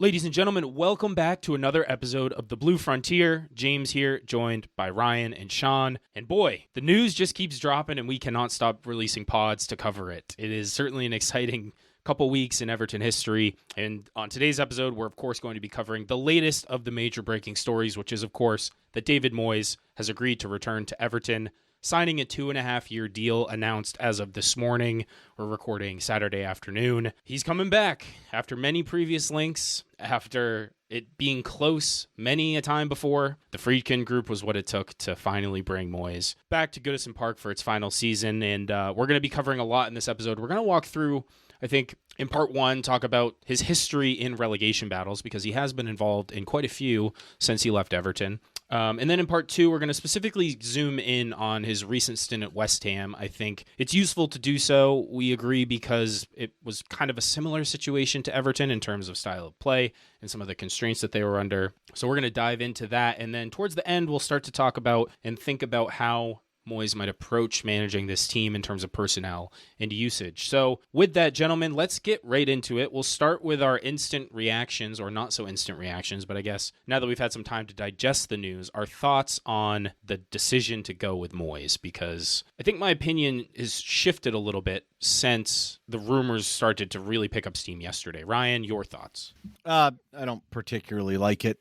Ladies and gentlemen, welcome back to another episode of The Blue Frontier. James here, joined by Ryan and Sean. And boy, the news just keeps dropping and we cannot stop releasing pods to cover it. It is certainly an exciting couple weeks in Everton history. And on today's episode, we're of course going to be covering the latest of the major breaking stories, which is of course that David Moyes has agreed to return to Everton, signing a 2.5-year deal announced as of this morning. We're recording Saturday afternoon. He's coming back after many previous links, after it being close many a time before. The Friedkin Group was what it took to finally bring Moyes back to Goodison Park for its final season. And we're going to be covering a lot in this episode. We're going to walk through, I think, in part one, talk about his history in relegation battles, because he has been involved in quite a few since he left Everton. And then in part two, we're going to specifically zoom in on his recent stint at West Ham. I think it's useful to do so, we agree, because it was kind of a similar situation to Everton in terms of style of play and some of the constraints that they were under. So we're going to dive into that. And then towards the end, we'll start to talk about and think about how Moyes might approach managing this team in terms of personnel and usage. So with that, gentlemen, let's get right into it. We'll start with our instant reactions, or not so instant reactions, but I guess now that we've had some time to digest the news, our thoughts on the decision to go with Moyes, because I think my opinion has shifted a little bit since the rumors started to really pick up steam yesterday. Ryan, your thoughts? I don't particularly like it.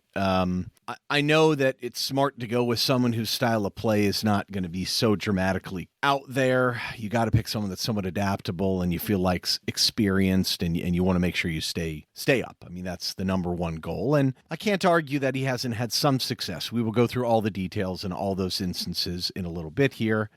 I know that it's smart to go with someone whose style of play is not going to be so dramatically out there. You got to pick someone that's somewhat adaptable and you feel like experienced, and you want to make sure you stay up. I mean, that's the number one goal. And I can't argue that he hasn't had some success. We will go through all the details in all those instances in a little bit here.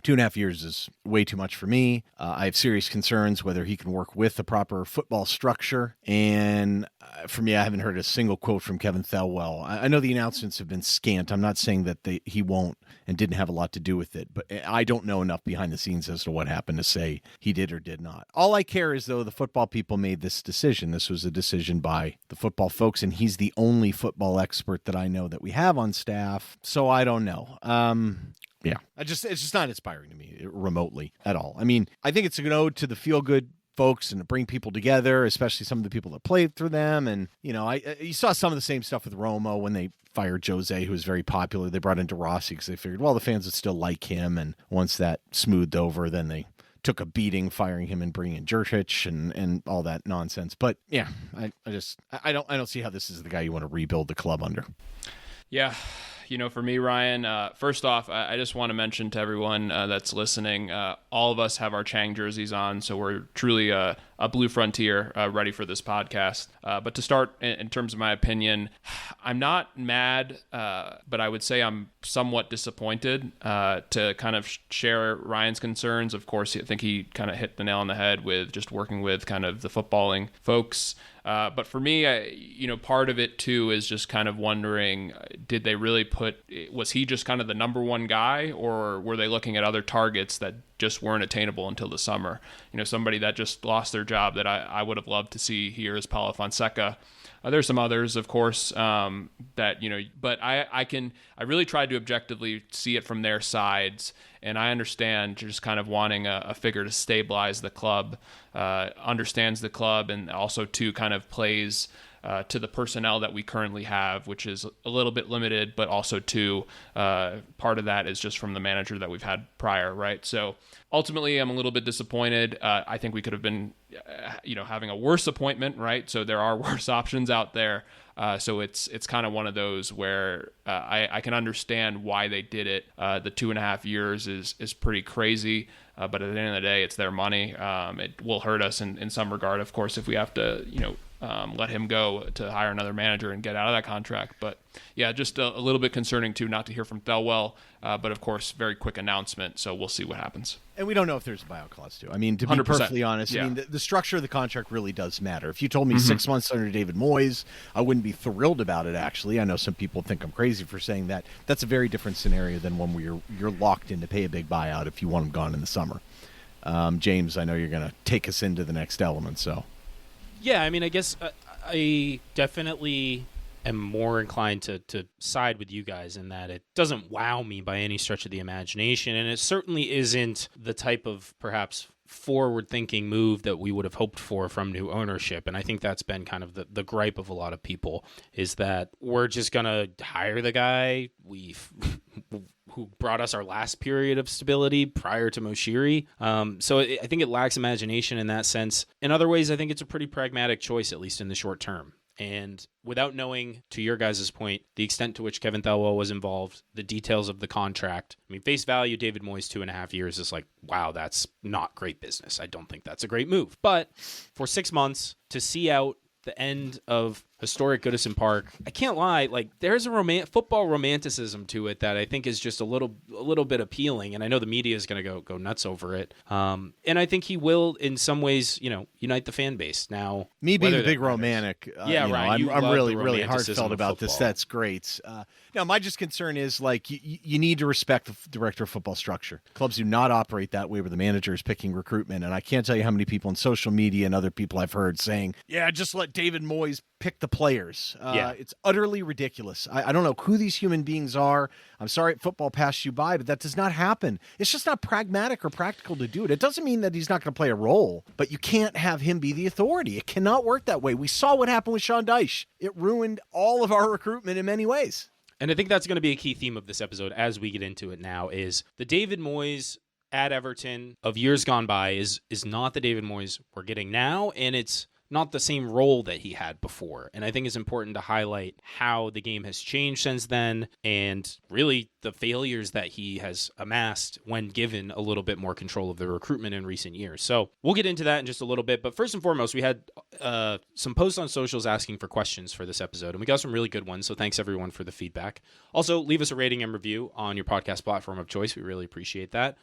2.5 years is way too much for me. I have serious concerns whether he can work with the proper football structure. And for me, I haven't heard a single quote from Kevin Thelwell. I know the announcements have been scant. I'm not saying that he won't and didn't have a lot to do with it, but I don't know enough behind the scenes as to what happened to say he did or did not. All I care is, though, the football people made this decision. This was a decision by the football folks, and he's the only football expert that I know that we have on staff. So I don't know. Yeah, it's just not inspiring to me remotely at all. I mean, I think it's an ode to the feel-good folks and to bring people together, especially some of the people that played through them. And, you know, you saw some of the same stuff with Roma when they fired Jose, who was very popular. They brought in De Rossi because they figured, well, the fans would still like him. And once that smoothed over, then they took a beating firing him and bringing in Jurčić and all that nonsense. But yeah, I don't see how this is the guy you want to rebuild the club under. Yeah. You know, for me, Ryan, first off, I just want to mention to everyone that's listening, all of us have our Chang jerseys on, so we're truly a Blue Frontier ready for this podcast. But to start, in terms of my opinion, I'm not mad, but I would say I'm somewhat disappointed to kind of share Ryan's concerns. Of course, I think he kind of hit the nail on the head with just working with kind of the footballing folks. But for me, part of it too is just kind of wondering, did they really was he just kind of the number one guy, or were they looking at other targets that just weren't attainable until the summer? You know, somebody that just lost their job that I would have loved to see here is Paulo Fonseca. There's some others, of course, that, you know, but I really tried to objectively see it from their sides, and I understand just kind of wanting a figure to stabilize the club, understands the club, and also too kind of plays to the personnel that we currently have, which is a little bit limited, but also too, part of that is just from the manager that we've had prior, right? So ultimately, I'm a little bit disappointed. I think we could have been, having a worse appointment, right? So there are worse options out there. So it's kind of one of those where I can understand why they did it. The 2.5 years is pretty crazy, but at the end of the day, it's their money. It will hurt us in some regard, of course, if we have to, let him go to hire another manager and get out of that contract. But yeah, just a little bit concerning too, not to hear from Thelwell, but of course, very quick announcement. So we'll see what happens. And we don't know if there's a buyout clause too. I mean, to be 100%. Perfectly honest, yeah. I mean, the structure of the contract really does matter. If you told me 6 months under David Moyes, I wouldn't be thrilled about it, actually. I know some people think I'm crazy for saying that. That's a very different scenario than one where you're locked in to pay a big buyout if you want him gone in the summer. James, I know you're going to take us into the next element, so. Yeah, I mean, I guess I definitely am more inclined to side with you guys in that it doesn't wow me by any stretch of the imagination, and it certainly isn't the type of perhaps forward-thinking move that we would have hoped for from new ownership. And I think that's been kind of the gripe of a lot of people, is that we're just going to hire the guy who brought us our last period of stability prior to Moshiri. So I think it lacks imagination in that sense. In other ways, I think it's a pretty pragmatic choice, at least in the short term. And without knowing, to your guys' point, the extent to which Kevin Thelwell was involved, the details of the contract, I mean, face value, David Moyes 2.5 years is like, wow, that's not great business. I don't think that's a great move. But for 6 months to see out the end of historic Goodison Park, I can't lie, like there's a football romanticism to it that I think is just a little bit appealing, and I know the media is going to go nuts over it. And I think he will, in some ways, unite the fan base. Now, me being a big romantic, Ryan, I'm really heartfelt about this. That's great. Now, my just concern is like you need to respect the director of football structure. Clubs do not operate that way, where the manager is picking recruitment, and I can't tell you how many people on social media and other people I've heard saying, "Yeah, just let David Moyes pick the players." It's utterly ridiculous. I don't know who these human beings are. I'm sorry football passed you by, but that does not happen. It's just not pragmatic or practical to do it. It doesn't mean that he's not going to play a role, but you can't have him be the authority. It cannot work that way. We saw what happened with Sean Dyche. It ruined all of our recruitment in many ways. And I think that's going to be a key theme of this episode as we get into it now, is the David Moyes at Everton of years gone by is not the David Moyes we're getting now, and it's not the same role that he had before. And I think it's important to highlight how the game has changed since then, and really the failures that he has amassed when given a little bit more control of the recruitment in recent years. So we'll get into that in just a little bit. But first and foremost, we had some posts on socials asking for questions for this episode, and we got some really good ones. So thanks everyone for the feedback. Also, leave us a rating and review on your podcast platform of choice. We really appreciate that.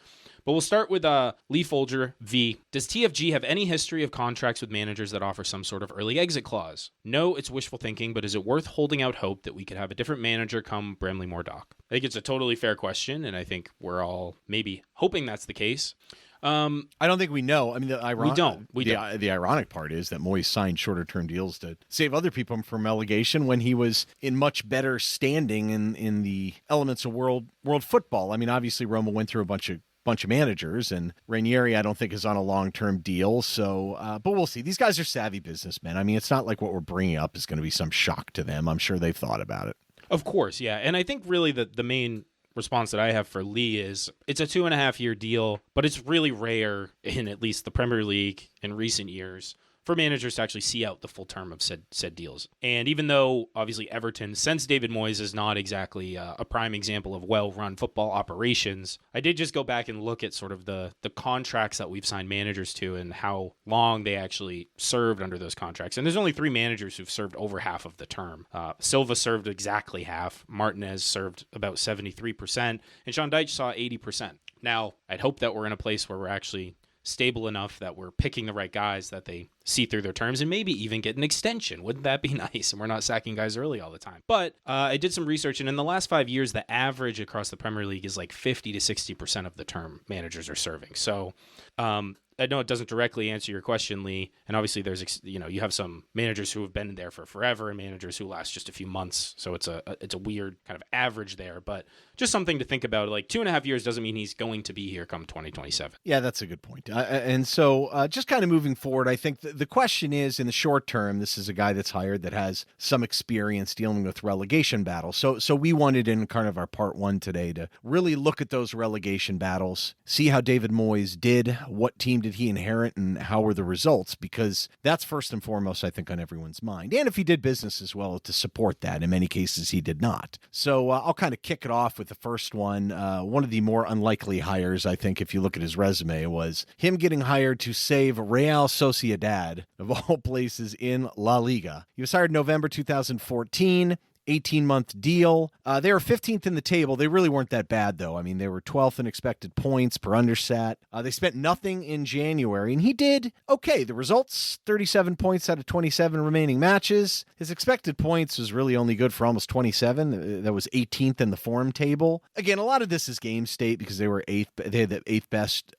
But we'll start with Lee Folger V. Does TFG have any history of contracts with managers that offer some sort of early exit clause? No, it's wishful thinking, but is it worth holding out hope that we could have a different manager come Bramley Moore-Dock? I think it's a totally fair question, and I think we're all maybe hoping that's the case. I don't think we know. I mean, the ironic part is that Moyes signed shorter-term deals to save other people from relegation when he was in much better standing in the elements of world football. I mean, obviously Roma went through a bunch of managers, and Ranieri I don't think is on a long-term deal. So, but we'll see. These guys are savvy businessmen. I mean, it's not like what we're bringing up is going to be some shock to them. I'm sure they've thought about it. Of course, yeah. And I think really the main response that I have for Lee is it's a 2.5-year deal, but it's really rare in at least the Premier League in recent years for managers to actually see out the full term of said deals. And even though, obviously, Everton, since David Moyes is not exactly a prime example of well-run football operations, I did just go back and look at sort of the contracts that we've signed managers to and how long they actually served under those contracts. And there's only 3 managers who've served over half of the term. Silva served exactly half. Martinez served about 73%. And Sean Dyche saw 80%. Now, I'd hope that we're in a place where we're actually stable enough that we're picking the right guys that they see through their terms and maybe even get an extension. Wouldn't that be nice? And we're not sacking guys early all the time. But I did some research, and in the last 5 years, the average across the Premier League is like 50 to 60% of the term managers are serving. So I know it doesn't directly answer your question, Lee, and obviously there's you have some managers who have been there for forever and managers who last just a few months, so it's a weird kind of average there, but just something to think about. Like 2.5 years doesn't mean he's going to be here come 2027. Yeah, that's a good point. And so just kind of moving forward, I think the question is, in the short term, this is a guy that's hired that has some experience dealing with relegation battles. So we wanted in kind of our part 1 today to really look at those relegation battles, see how David Moyes did, what team did he inherit, and how were the results, because that's first and foremost, I think, on everyone's mind. And if he did business as well to support that. In many cases, he did not. So I'll kind of kick it off with the first one. One of the more unlikely hires, I think, if you look at his resume, was him getting hired to save Real Sociedad, of all places, in La Liga. He was hired in November 2014. 18-month deal. They were 15th in the table. They really weren't that bad, though. I mean, they were 12th in expected points per undersat. They spent nothing in January, and he did okay. The results, 37 points out of 27 remaining matches. His expected points was really only good for almost 27. That was 18th in the form table. Again, a lot of this is game state because they were 8th. They had the 8th best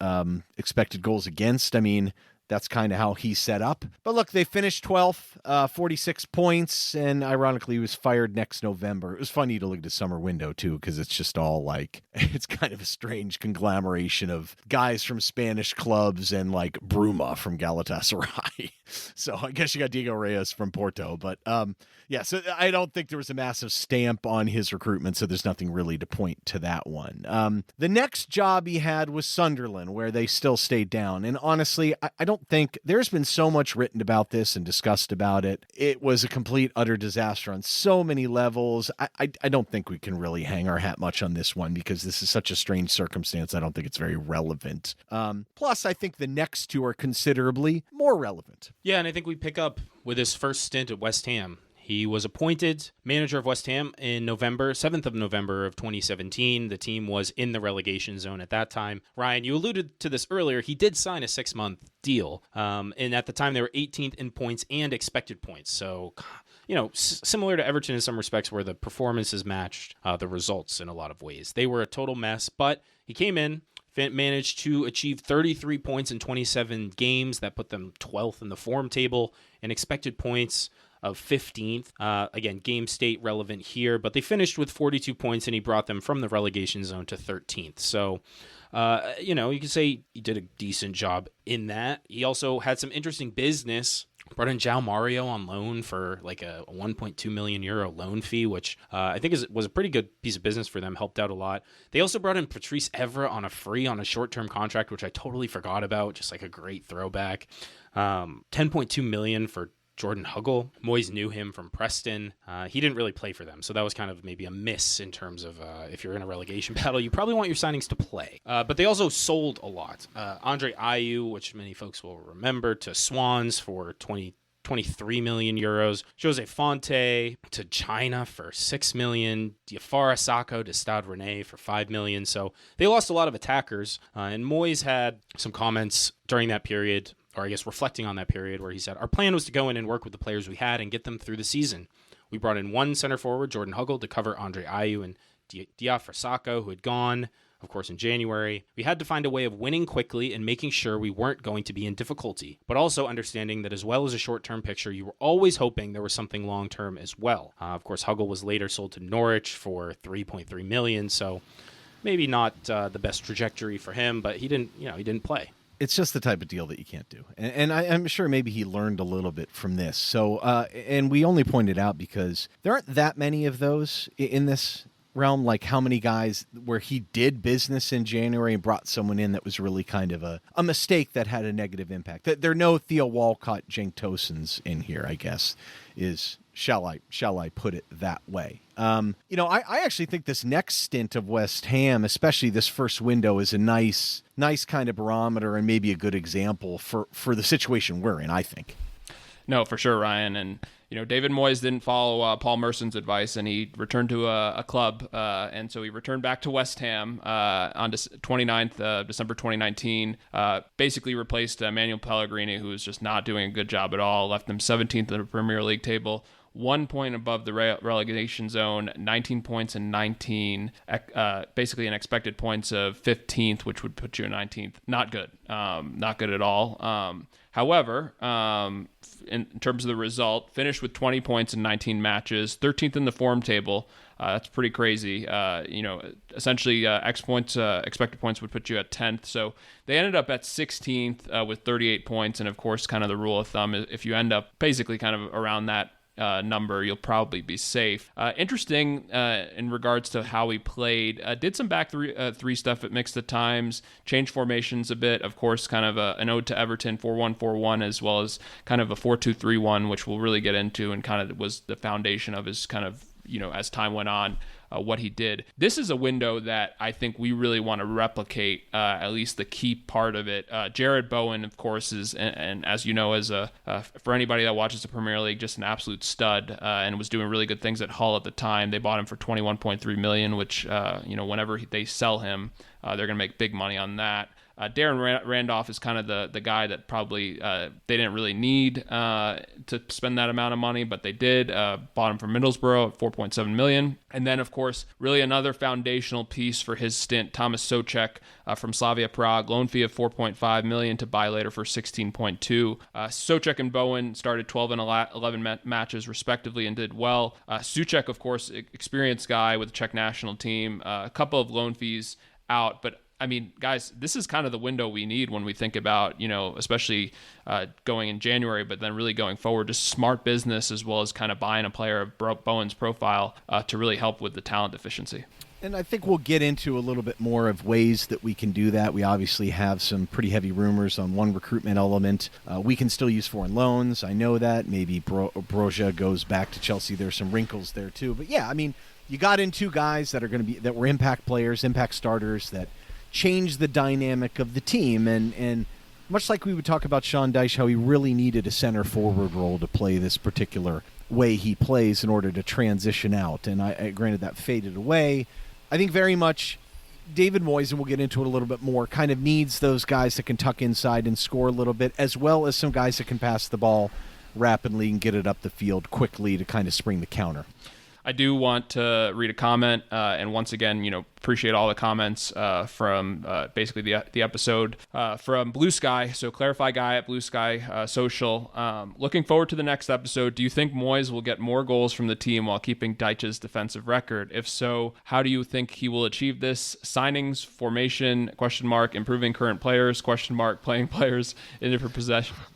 expected goals against. I mean, That's kind of how he's set up. But look, they finished 12th, 46 points, and ironically, he was fired next November. It was funny to look at the summer window, too, because it's just all like, it's kind of a strange conglomeration of guys from Spanish clubs and like Bruma from Galatasaray. So I guess you got Diego Reyes from Porto. But yeah, so I don't think there was a massive stamp on his recruitment, so there's nothing really to point to that one. The next job he had was Sunderland, where they still stayed down. And honestly, I don't think there's been so much written about this and discussed about it. It was a complete, utter disaster on so many levels. I don't think we can really hang our hat much on this one because this is such a strange circumstance. I don't think it's very relevant. Plus, I think the next two are considerably more relevant. Yeah, and I think we pick up with his first stint at West Ham. He was appointed manager of West Ham in November, 7th of November of 2017. The team was in the relegation zone at that time. Ryan, you alluded to this earlier. He did sign a 6-month deal. And at the time, they were 18th in points and expected points. So, similar to Everton in some respects where the performances matched the results in a lot of ways. They were a total mess, but he came in, managed to achieve 33 points in 27 games. That put them 12th in the form table and expected points of 15th. Again, game state relevant here, but they finished with 42 points and he brought them from the relegation zone to 13th. So, you can say he did a decent job in that. He also had some interesting business. Brought in João Mario on loan for like a 1.2 million euro loan fee, which I think was a pretty good piece of business for them, helped out a lot. They also brought in Patrice Evra on a short-term contract, which I totally forgot about, just like a great throwback. 10.2 million for Jordan Huggle. Moyes knew him from Preston. He didn't really play for them, so that was kind of maybe a miss in terms of if you're in a relegation battle, you probably want your signings to play. But they also sold a lot. Andre Ayew, which many folks will remember, to Swans for 23 million euros. Jose Fonte to China for 6 million. Diafara Sakho to Stade Rennais for 5 million. So they lost a lot of attackers. And Moyes had some comments during that period, or I guess reflecting on that period, where he said, our plan was to go in and work with the players we had and get them through the season. We brought in one center forward, Jordan Huggle, to cover Andre Ayew and Diafara Sakho, who had gone, of course, in January. We had to find a way of winning quickly and making sure we weren't going to be in difficulty, but also understanding that as well as a short-term picture, you were always hoping there was something long-term as well. Of course, Huggle was later sold to Norwich for 3.3 million, so maybe not the best trajectory for him, but he didn't play. It's just the type of deal that you can't do. And I'm sure maybe he learned a little bit from this. So, and we only pointed out because there aren't that many of those in this realm, like how many guys where he did business in January and brought someone in that was really kind of a mistake that had a negative impact. There are no Theo Walcott, Cenk Tosens in here, I guess, shall I put it that way. I actually think this next stint of West Ham, especially this first window, is a nice kind of barometer and maybe a good example for the situation we're in, I think. No, for sure, Ryan. And, David Moyes didn't follow Paul Merson's advice, and he returned to a club. And so he returned back to West Ham on 29th of December 2019, basically replaced Manuel Pellegrini, who was just not doing a good job at all, left them 17th in the Premier League table. 1 point above the relegation zone, 19 points in 19, basically an expected points of 15th, which would put you in 19th. Not good. Not good at all. However, in terms of the result, finished with 20 points in 19 matches, 13th in the form table. That's pretty crazy. Essentially, expected points would put you at 10th. So they ended up at 16th with 38 points. And of course, kind of the rule of thumb, if you end up basically kind of around that number, you'll probably be safe. Interesting in regards to how he played. Did some back three stuff at mixed at times, changed formations a bit. Of course, kind of an ode to Everton 4-1-4-1, as well as kind of a 4-2-3-1, which we'll really get into, and kind of was the foundation of his kind of, as time went on, what he did. This is a window that I think we really want to replicate, at least the key part of it. Jared Bowen, of course, is, and as you know, for anybody that watches the Premier League, just an absolute stud, and was doing really good things at Hull at the time. They bought him for 21.3 million, which, whenever they sell him, they're going to make big money on that. Darren Randolph is kind of the guy that probably they didn't really need to spend that amount of money, but they did. Bought him from Middlesbrough at $4.7 million. And then, of course, really another foundational piece for his stint, Thomas Souček from Slavia Prague, loan fee of $4.5 million to buy later for $16.2. Souček and Bowen started 12 and 11 matches respectively and did well. Souček, of course, experienced guy with the Czech national team, a couple of loan fees out, but I mean, guys, this is kind of the window we need when we think about, especially going in January, but then really going forward, just smart business as well as kind of buying a player of Bowen's profile to really help with the talent deficiency. And I think we'll get into a little bit more of ways that we can do that. We obviously have some pretty heavy rumors on one recruitment element. We can still use foreign loans. I know that. Maybe Broja goes back to Chelsea. There's some wrinkles there too. But yeah, I mean, you got in two guys that were impact players, impact starters that change the dynamic of the team, and much like we would talk about Sean Dyche, how he really needed a center forward role to play this particular way he plays in order to transition out, and I granted that faded away. I think very much David Moyes, and we'll get into it a little bit more, kind of needs those guys that can tuck inside and score a little bit, as well as some guys that can pass the ball rapidly and get it up the field quickly to kind of spring the counter. I do want to read a comment, and once again, appreciate all the comments from basically the episode from Blue Sky. So Clarify Guy at Blue Sky Social. Looking forward to the next episode. Do you think Moyes will get more goals from the team while keeping Dyche's defensive record? If so, how do you think he will achieve this? Signings, formation, ? Improving current players, ? Playing players in different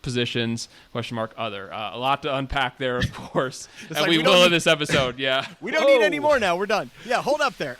positions, ? Other. A lot to unpack there, of course. And we will in this episode, yeah. We don't need any more now. We're done. Yeah, hold up there.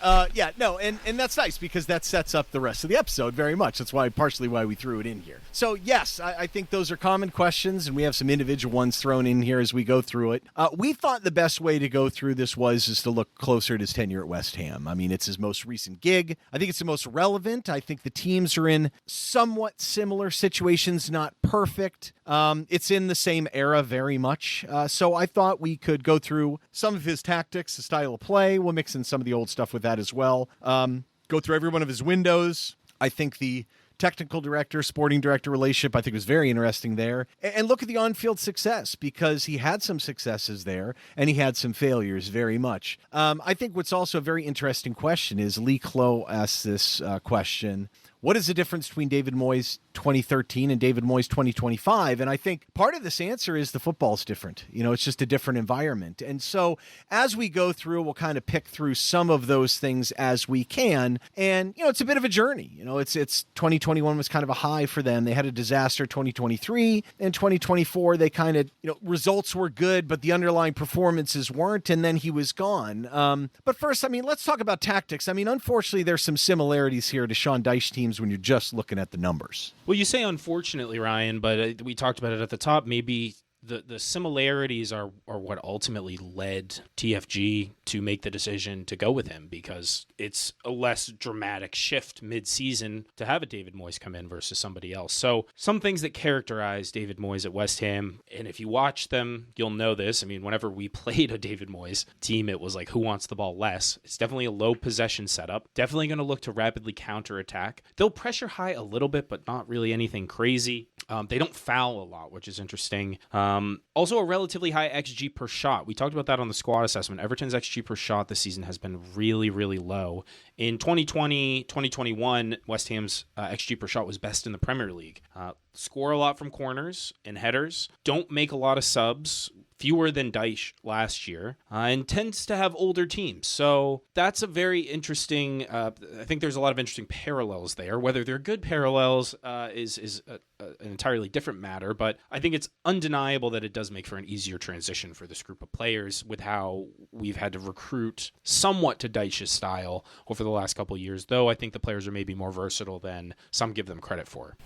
And that's nice because that sets up the rest of the episode very much. That's partially why we threw it in here. So, yes, I think those are common questions, and we have some individual ones thrown in here as we go through it. We thought the best way to go through this is to look closer at his tenure at West Ham. I mean, it's his most recent gig. I think it's the most relevant. I think the teams are in somewhat similar situations, not perfect. It's in the same era very much. So I thought we could go through some of his tactics, his style of play. We'll mix in some of the old stuff with that as well. Go through every one of his windows. I think the technical director, sporting director relationship, I think was very interesting there. And look at the on-field success, because he had some successes there and he had some failures very much. I think what's also a very interesting question is Lee Clow asked this question. What is the difference between David Moyes 2013 and David Moyes 2025? And I think part of this answer is the football's different. It's just a different environment. And so as we go through, we'll kind of pick through some of those things as we can. And, it's a bit of a journey. It's 2021 was kind of a high for them. They had a disaster 2023. And 2024, they kind of, results were good, but the underlying performances weren't. And then he was gone. But first, let's talk about tactics. Unfortunately, there's some similarities here to Sean Dyche teams when you're just looking at the numbers. Well, you say unfortunately, Ryan, but we talked about it at the top. Maybe the similarities are what ultimately led TFG to make the decision to go with him, because it's a less dramatic shift mid-season to have a David Moyes come in versus somebody else. So some things that characterize David Moyes at West Ham, and if you watch them, you'll know this. Whenever we played a David Moyes team, it was like, who wants the ball less? It's definitely a low possession setup. Definitely going to look to rapidly counterattack. They'll pressure high a little bit, but not really anything crazy. They don't foul a lot, which is interesting. Also a relatively high XG per shot. We talked about that on the squad assessment. Everton's XG per shot this season has been really, really low. In 2020, 2021, West Ham's XG per shot was best in the Premier League. Score a lot from corners and headers. Don't make a lot of subs. Fewer than Dyche last year, and tends to have older teams. So that's a very interesting, I think there's a lot of interesting parallels there. Whether they're good parallels is an entirely different matter, but I think it's undeniable that it does make for an easier transition for this group of players with how we've had to recruit somewhat to Dyche's style over the last couple of years, though I think the players are maybe more versatile than some give them credit for.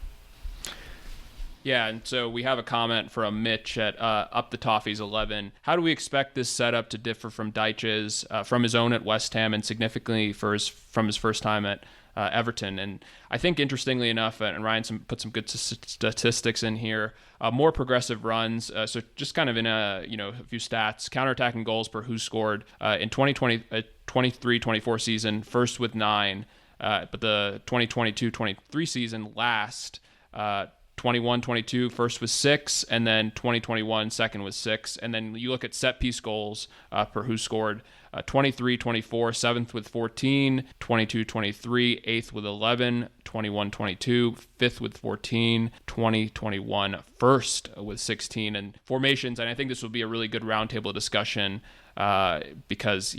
Yeah, and so we have a comment from Mitch at Up the Toffees 11. How do we expect this setup to differ from Dyche's, from his own at West Ham, and significantly from his first time at Everton? And I think, interestingly enough, and Ryan put some good statistics in here, more progressive runs. So just kind of in a few stats, counterattacking goals per who scored in 2023-24 season, first with 9. But the 2022-23 season last 21-22 first was 6, and then 2021 second was 6. And then you look at set piece goals per who scored. 23-24, 7th with 14, 22-23, 8th with 11, 21-22, 5th with 14, 20-21, 1st with 16. And formations, and I think this will be a really good roundtable discussion because,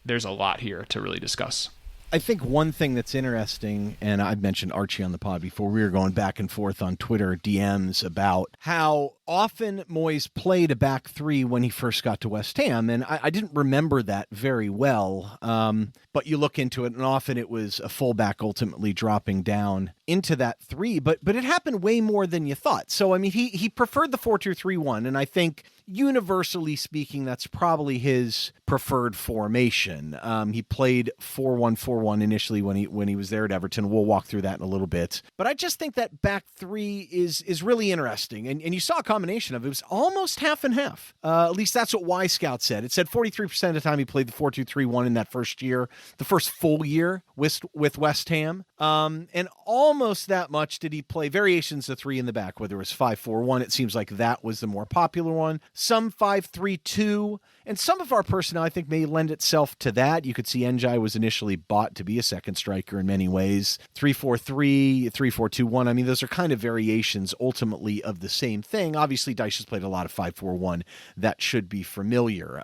there's a lot here to really discuss. I think one thing that's interesting, and I've mentioned Archie on the pod before, we were going back and forth on Twitter DMs about how often Moyes played a back three when he first got to West Ham, and I didn't remember that very well, but you look into it, and often it was a fullback ultimately dropping down into that three, but it happened way more than you thought. So, he preferred the 4-2-3-1, and I think universally speaking, that's probably his preferred formation. He played 4-1-4-1 initially when he was there at Everton. We'll walk through that in a little bit. But I just think that back three is really interesting. And you saw a combination of it. It was almost half and half. At least that's what Y Scout said. It said 43% of the time he played the 4-2-3-1 in that first year, the first full year with West Ham. And almost that much did he play variations of three in the back, whether it was 5-4-1. It seems like that was the more popular one. Some 5-3-2, and some of our personnel I think may lend itself to that. You could see Njai was initially bought to be a second striker in many ways. 3-4-3, 3-4-2-1. Those are kind of variations ultimately of the same thing. Obviously, Dyche has played a lot of 5-4-1. That should be familiar.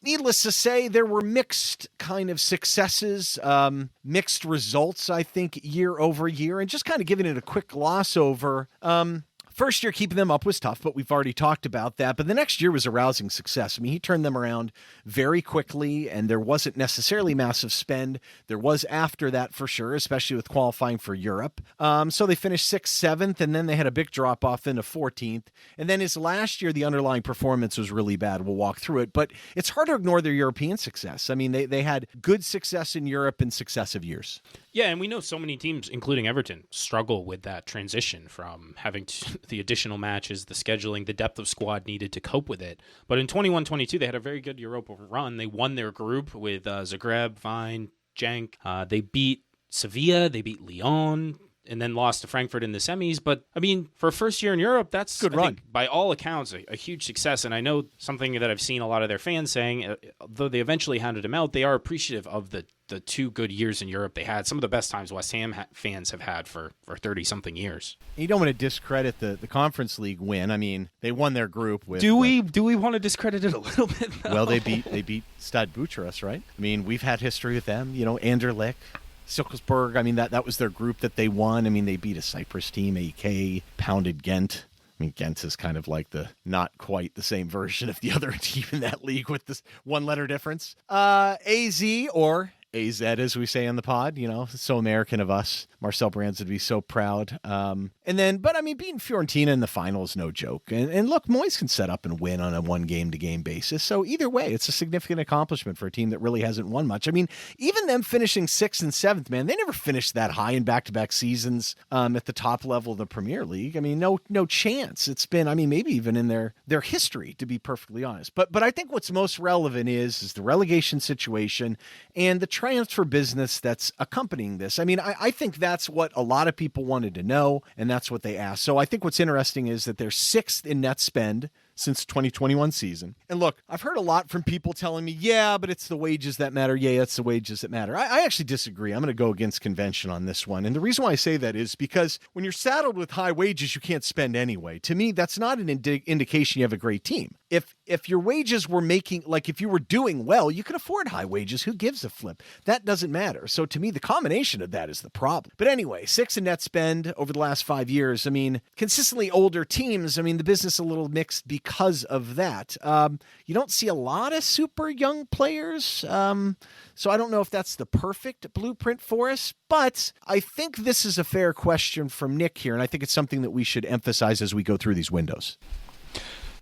Needless to say, there were mixed kind of successes, mixed results, I think, year over year, and just kind of giving it a quick gloss over. First year, keeping them up was tough, but we've already talked about that. But the next year was a rousing success. He turned them around very quickly, and there wasn't necessarily massive spend. There was after that for sure, especially with qualifying for Europe. So they finished 6th, 7th, and then they had a big drop-off into 14th. And then his last year, the underlying performance was really bad. We'll walk through it. But it's hard to ignore their European success. They had good success in Europe in successive years. Yeah, and we know so many teams, including Everton, struggle with that transition from having the additional matches, the scheduling, the depth of squad needed to cope with it. But in 21-22, they had a very good Europa run. They won their group with Zagreb, Vine, Genk. They beat Sevilla, they beat Lyon, and then lost to Frankfurt in the semis. But, for a first year in Europe, that's, good run. Think, by all accounts, a huge success. And I know something that I've seen a lot of their fans saying, though they eventually handed him out, they are appreciative of the 2 good years in Europe they had. Some of the best times West Ham fans have had for 30-something years. You don't want to discredit the Conference League win. They won their group with... Do we want to discredit it a little bit, though? Well, they beat Stade Bucharest, right? We've had history with them. Anderlecht, Sikkelsberg. That was their group that they won. They beat a Cyprus team, AEK, pounded Ghent. Ghent is kind of like the not quite the same version of the other team in that league with this one-letter difference. AZ, or AZ, as we say on the pod, so American of us. Marcel Brands would be so proud. Beating Fiorentina in the final is no joke. And look, Moyes can set up and win on a one-game-to-game basis. So either way, it's a significant accomplishment for a team that really hasn't won much. Even them finishing 6th and 7th, man, they never finished that high in back-to-back seasons at the top level of the Premier League. No chance. It's been, maybe even in their history, to be perfectly honest. But I think what's most relevant is the relegation situation and the transfer business that's accompanying this. I think that's what a lot of people wanted to know, and that's what they asked. So I think what's interesting is that they're 6th in net spend since 2021 season. And look, I've heard a lot from people telling me, yeah, but it's the wages that matter. Yeah, it's the wages that matter. I actually disagree. I'm going to go against convention on this one. And the reason why I say that is because when you're saddled with high wages, you can't spend anyway. To me, that's not an indication you have a great team. If your wages were if you were doing well, you could afford high wages. Who gives a flip? That doesn't matter. So to me, the combination of that is the problem. But anyway, 6 in net spend over the last 5 years. Consistently older teams. The business a little mixed because of that. You don't see a lot of super young players. So I don't know if that's the perfect blueprint for us, but I think this is a fair question from Nick here. And I think it's something that we should emphasize as we go through these windows.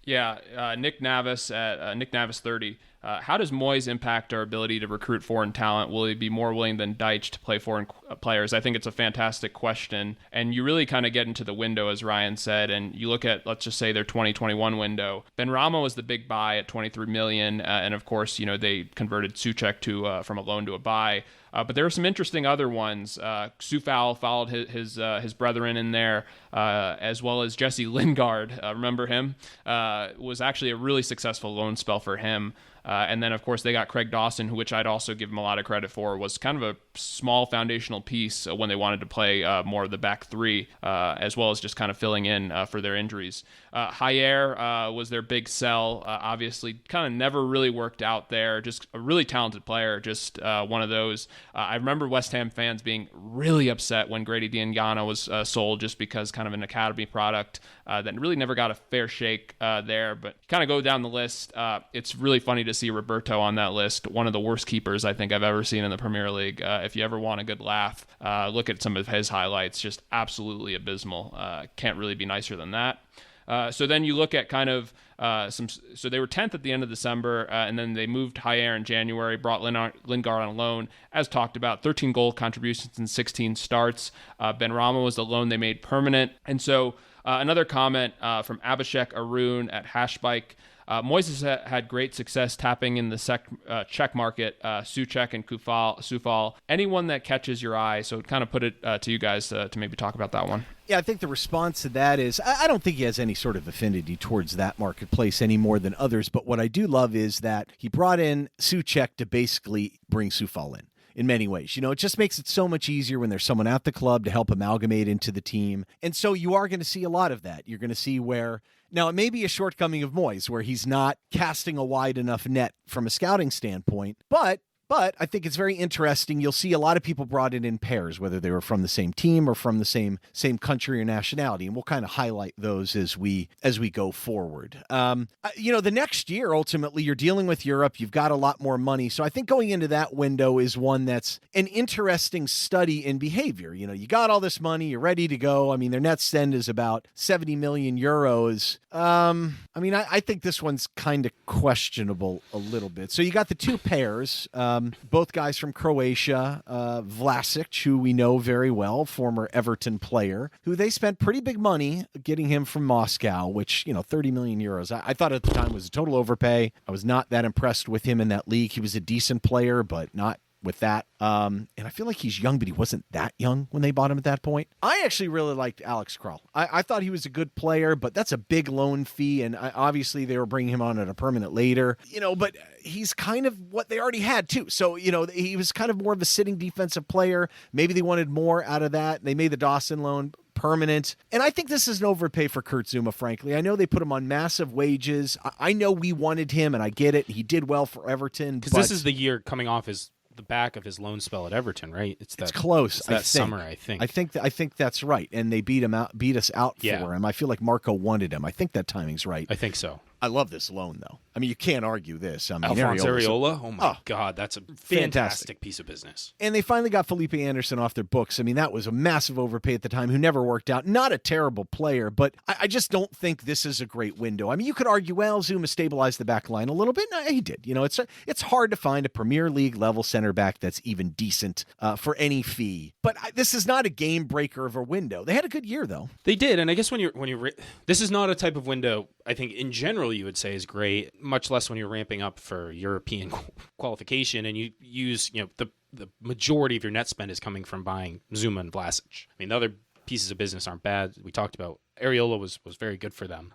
Yeah, Nick Navis at Nick Navis 30. How does Moyes impact our ability to recruit foreign talent? Will he be more willing than Dyche to play foreign players? I think it's a fantastic question. And you really kind of get into the window, as Ryan said, and you look at, let's just say, their 2021 window. Benrahma was the big buy at $23 million. And of course, they converted Souček from a loan to a buy. But there were some interesting other ones. Sufal followed his brethren in there, as well as Jesse Lingard. Remember him? Was actually a really successful loan spell for him. And then, of course, they got Craig Dawson, which I'd also give him a lot of credit for, was kind of a small foundational piece when they wanted to play more of the back three, as well as just kind of filling in for their injuries. Jair was their big sell. Obviously, kind of never really worked out there. Just a really talented player, just one of those. I remember West Ham fans being really upset when Grady Diangana was sold, just because kind of an academy product that really never got a fair shake there. But kind of go down the list. It's really funny to see Roberto on that list, one of the worst keepers I think I've ever seen in the Premier League. If you ever want a good laugh, look at some of his highlights, just absolutely abysmal. Can't really be nicer than that. So then you look at kind of so they were 10th at the end of December, and then they moved Jair in January, brought Lingard on loan. As talked about, 13 goal contributions in 16 starts. Benrahma was the loan they made permanent. And so another comment from Abhishek Arun at Hashbike. Moyes has had great success tapping in the Czech market, Souček and Sufal. Anyone that catches your eye, so kind of put it to you guys to maybe talk about that one. Yeah, I think the response to that is I don't think he has any sort of affinity towards that marketplace any more than others. But what I do love is that he brought in Souček to basically bring Sufal in many ways. It just makes it so much easier when there's someone at the club to help amalgamate into the team. And so you are going to see a lot of that. You're going to see where, now it may be a shortcoming of Moyes, where he's not casting a wide enough net from a scouting standpoint, but I think it's very interesting. You'll see a lot of people brought in pairs, whether they were from the same team or from the same country or nationality, and we'll kind of highlight those as we go forward. The next year, ultimately, you're dealing with Europe. You've got a lot more money, so I think going into that window is one that's an interesting study in behavior. You got all this money, you're ready to go. I mean, their net spend is about 70 million euros. I think this one's kind of questionable a little bit. So you got the two pairs. Both guys from Croatia, Vlasic, who we know very well, former Everton player, who they spent pretty big money getting him from Moscow, which, 30 million euros. I thought at the time was a total overpay. I was not that impressed with him in that league. He was a decent player, but not with that. And I feel like he's young, but he wasn't that young when they bought him at that point. I actually really liked Alex Krul. I thought he was a good player, but that's a big loan fee, and obviously they were bringing him on at a permanent later. But he's kind of what they already had too. So, he was kind of more of a sitting defensive player. Maybe they wanted more out of that. They made the Dawson loan permanent. And I think this is an overpay for Kurt Zouma, frankly. I know they put him on massive wages. I know we wanted him, and I get it. He did well for Everton. Because this is the year coming off the back of his loan spell at Everton, right? It's close. It's that summer, I think. I think that's right. And they beat us out for him. I feel like Marco wanted him. I think that timing's right. I think so. I love this loan, though. I mean, you can't argue this. Alphonse Areola? Oh, my God. That's a fantastic piece of business. And they finally got Felipe Anderson off their books. I mean, that was a massive overpay at the time, who never worked out. Not a terrible player, but I just don't think this is a great window. I mean, you could argue, well, Zuma stabilized the back line a little bit. No, he did. It's hard to find a Premier League level center back that's even decent for any fee. But this is not a game breaker of a window. They had a good year, though. They did, and I guess when you this is not a type of window I think in general you would say is great, much less when you're ramping up for European qualification and you use, the majority of your net spend is coming from buying Zuma and Vlasic. I mean, the other pieces of business aren't bad. We talked about Areola was very good for them.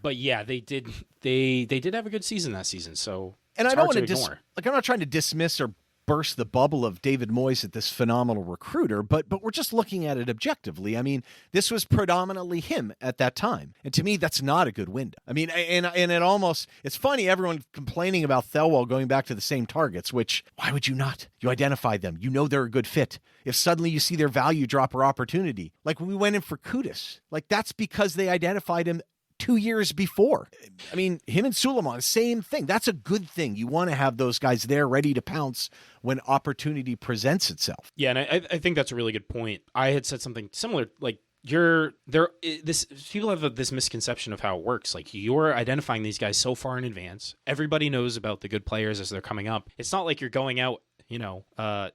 But yeah, they did have a good season that season. So and I don't want to I'm not trying to dismiss or burst the bubble of David Moyes at this phenomenal recruiter, but we're just looking at it objectively. I mean, this was predominantly him at that time. And to me, that's not a good window. I mean, and it's funny, everyone complaining about Thelwell going back to the same targets, which, why would you not? You identify them. You know they're a good fit. If suddenly you see their value drop or opportunity, like when we went in for Kudus, like that's because they identified him 2 years before. I mean, him and Suleiman, same thing. That's a good thing. You want to have those guys there ready to pounce when opportunity presents itself. Yeah, and I think that's a really good point. I had said something similar, like people have this misconception of how it works. Like you're identifying these guys so far in advance. Everybody knows about the good players as they're coming up. It's not like you're going out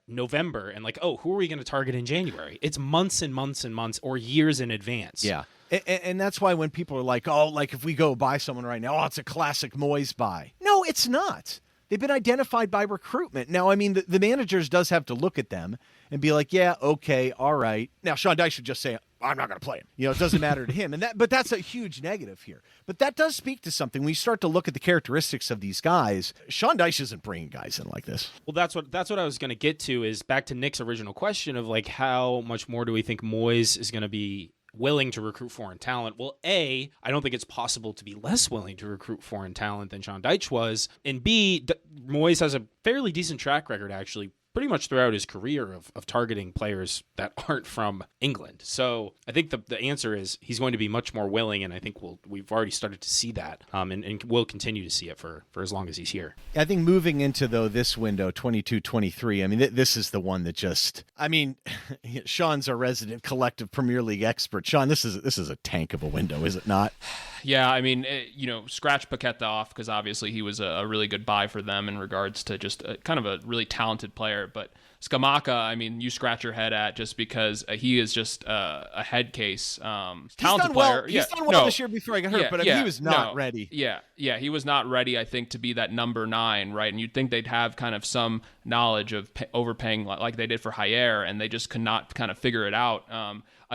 November and like, oh, who are we going to target in January? It's months and months and months or years in advance. Yeah. And that's why when people are like, oh, like if we go buy someone right now, oh, it's a classic Moyes buy. No, it's not. they've been identified by recruitment. Now, I mean, the managers does have to look at them and be like, yeah, okay, all right. Now, Sean Dyche should just say, I'm not going to play him. It doesn't matter to him. But that's a huge negative here. But that does speak to something. When you start to look at the characteristics of these guys, Sean Dyche isn't bringing guys in like this. Well, that's what I was going to get to, is back to Nick's original question of like, how much more do we think Moyes is going to be willing to recruit foreign talent? Well, I don't think it's possible to be less willing to recruit foreign talent than Sean Dyche was. And B, Moyes has a fairly decent track record, actually, pretty much throughout his career of targeting players that aren't from England. So I think the answer is he's going to be much more willing, and I think we've already started to see that, and we'll continue to see it for as long as he's here. I think moving into, though, this window, 22-23, I mean, this is the one that just, I mean, Sean's our resident collective Premier League expert. Sean, this is a tank of a window, is it not? Yeah, I mean, scratch Paqueta off, because obviously he was a really good buy for them in regards to just kind of a really talented player. But Scamacca, I mean, you scratch your head at, just because he is just a head case. Talented player. He's done well this year before I got hurt, but he was not ready. Yeah, he was not ready, I think, to be that number 9, right? And you'd think they'd have kind of some knowledge of overpaying like they did for Jair, and they just could not kind of figure it out.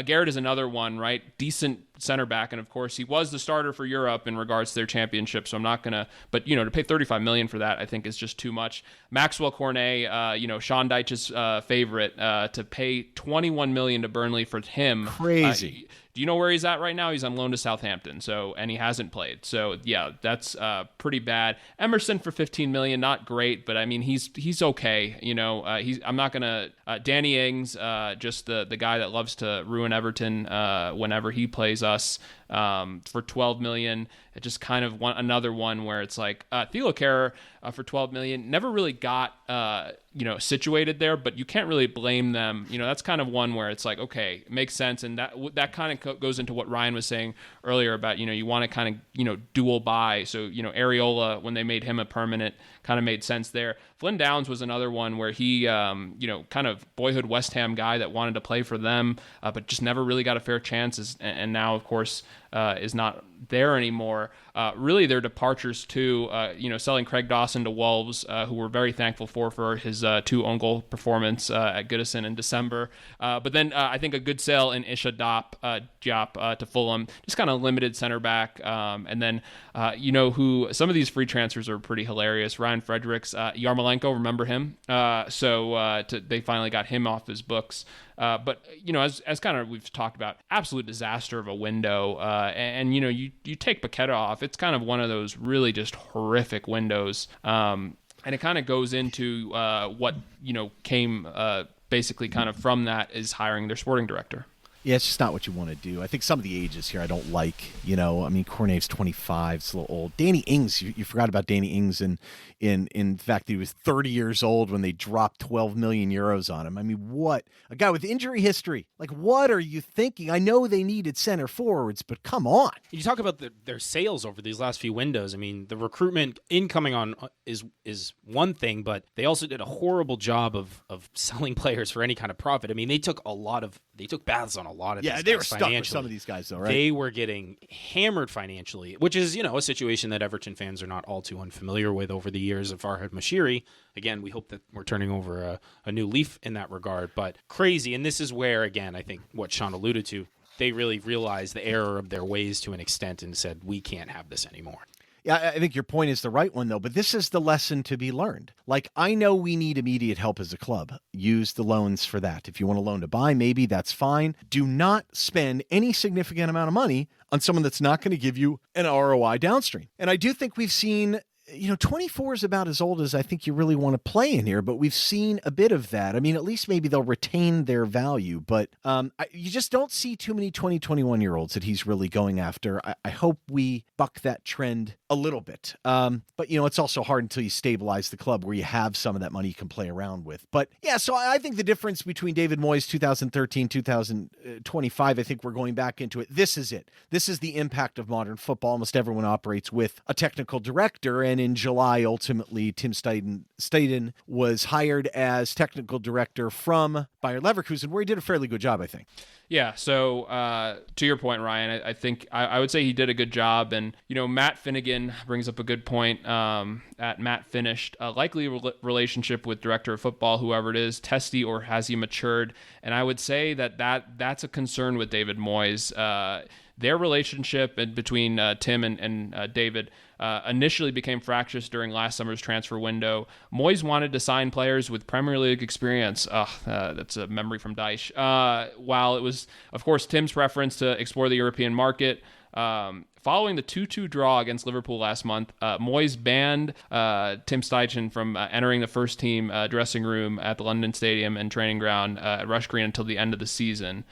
Garrett is another one, right? Decent center back, and of course he was the starter for Europe in regards to their championship, so I'm not gonna, but to pay $35 million for that, I think is just too much. Maxwell Cornet, Sean Dyche's favorite, to pay $21 million to Burnley for him. Crazy. Do you know where he's at right now? He's on loan to Southampton, and he hasn't played. So yeah, that's pretty bad. Emerson for $15 million, not great, but I mean he's okay. I'm not gonna. Danny Ings, just the guy that loves to ruin Everton whenever he plays us. For $12 million, it just kind of another one where it's like Thilo Kehrer for $12 million never really got situated there, but you can't really blame them. That's kind of one where it's like, okay, it makes sense, and that kind of goes into what Ryan was saying earlier about you want to kind of dual buy. So Areola, when they made him a permanent, kind of made sense there. Flynn Downs was another one where he kind of boyhood West Ham guy that wanted to play for them, but just never really got a fair chance, and now of course is not there anymore. Really, their departures too. Selling Craig Dawson to Wolves, who we're very thankful for his 2 own goal performance at Goodison in December. But then I think a good sale in Isha Diop to Fulham, just kind of limited center back. And then who some of these free transfers are pretty hilarious. Ryan Fredericks, Yarmolenko, remember him? They finally got him off his books. But as kind of we've talked about, absolute disaster of a window. And you take Paqueta off, it's kind of one of those really just horrific windows. And it kind of goes into what came basically kind of from that is hiring their sporting director. Yeah, it's just not what you want to do. I think some of the ages here I don't like. I mean, Cornet's 25, it's a little old. Danny Ings, you forgot about Danny Ings in fact he was 30 years old when they dropped 12 million euros on him. I mean, what? A guy with injury history. Like, what are you thinking? I know they needed center forwards, but come on. You talk about their sales over these last few windows. I mean, the recruitment incoming on is one thing, but they also did a horrible job of selling players for any kind of profit. I mean, they took baths on a lot of these guys. They were stuck with some of these guys, though, right? They were getting hammered financially, which is, a situation that Everton fans are not all too unfamiliar with over the years of Farhad Mashiri. Again, we hope that we're turning over a new leaf in that regard, but crazy. And this is where, again, I think what Sean alluded to, they really realized the error of their ways to an extent and said, we can't have this anymore. Yeah, I think your point is the right one, though, but this is the lesson to be learned. Like, I know we need immediate help as a club. Use the loans for that. If you want a loan to buy, maybe that's fine. Do not spend any significant amount of money on someone that's not going to give you an ROI downstream. And I do think we've seen 24 is about as old as I think you really want to play in here, but we've seen a bit of that. I mean, at least maybe they'll retain their value, but you just don't see too many 20, 21-year-olds that he's really going after. I hope we buck that trend a little bit. But, it's also hard until you stabilize the club where you have some of that money you can play around with. But, yeah, so I think the difference between David Moyes 2013, 2025, I think we're going back into it. This is it. This is the impact of modern football. Almost everyone operates with a technical director, and then in July, ultimately, Tim Stuyden was hired as technical director from Bayer Leverkusen, where he did a fairly good job, I think. Yeah, so to your point, Ryan, I think I would say he did a good job. And, Matt Finnegan brings up a good point. At Matt finished a likely relationship with director of football, whoever it is, testy or has he matured? And I would say that's a concern with David Moyes. Their relationship between Tim and David initially became fractious during last summer's transfer window. Moyes wanted to sign players with Premier League experience. That's a memory from Dyche. While it was, of course, Tim's preference to explore the European market. Following the 2-2 draw against Liverpool last month, Moyes banned Tim Stuyden from entering the first team dressing room at the London Stadium and training ground at Rush Green until the end of the season.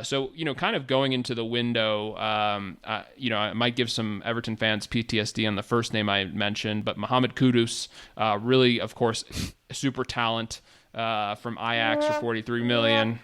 So, kind of going into the window, I might give some Everton fans PTSD on the first name I mentioned, but Mohamed Kudus, really, of course, super talent from Ajax for 43 million.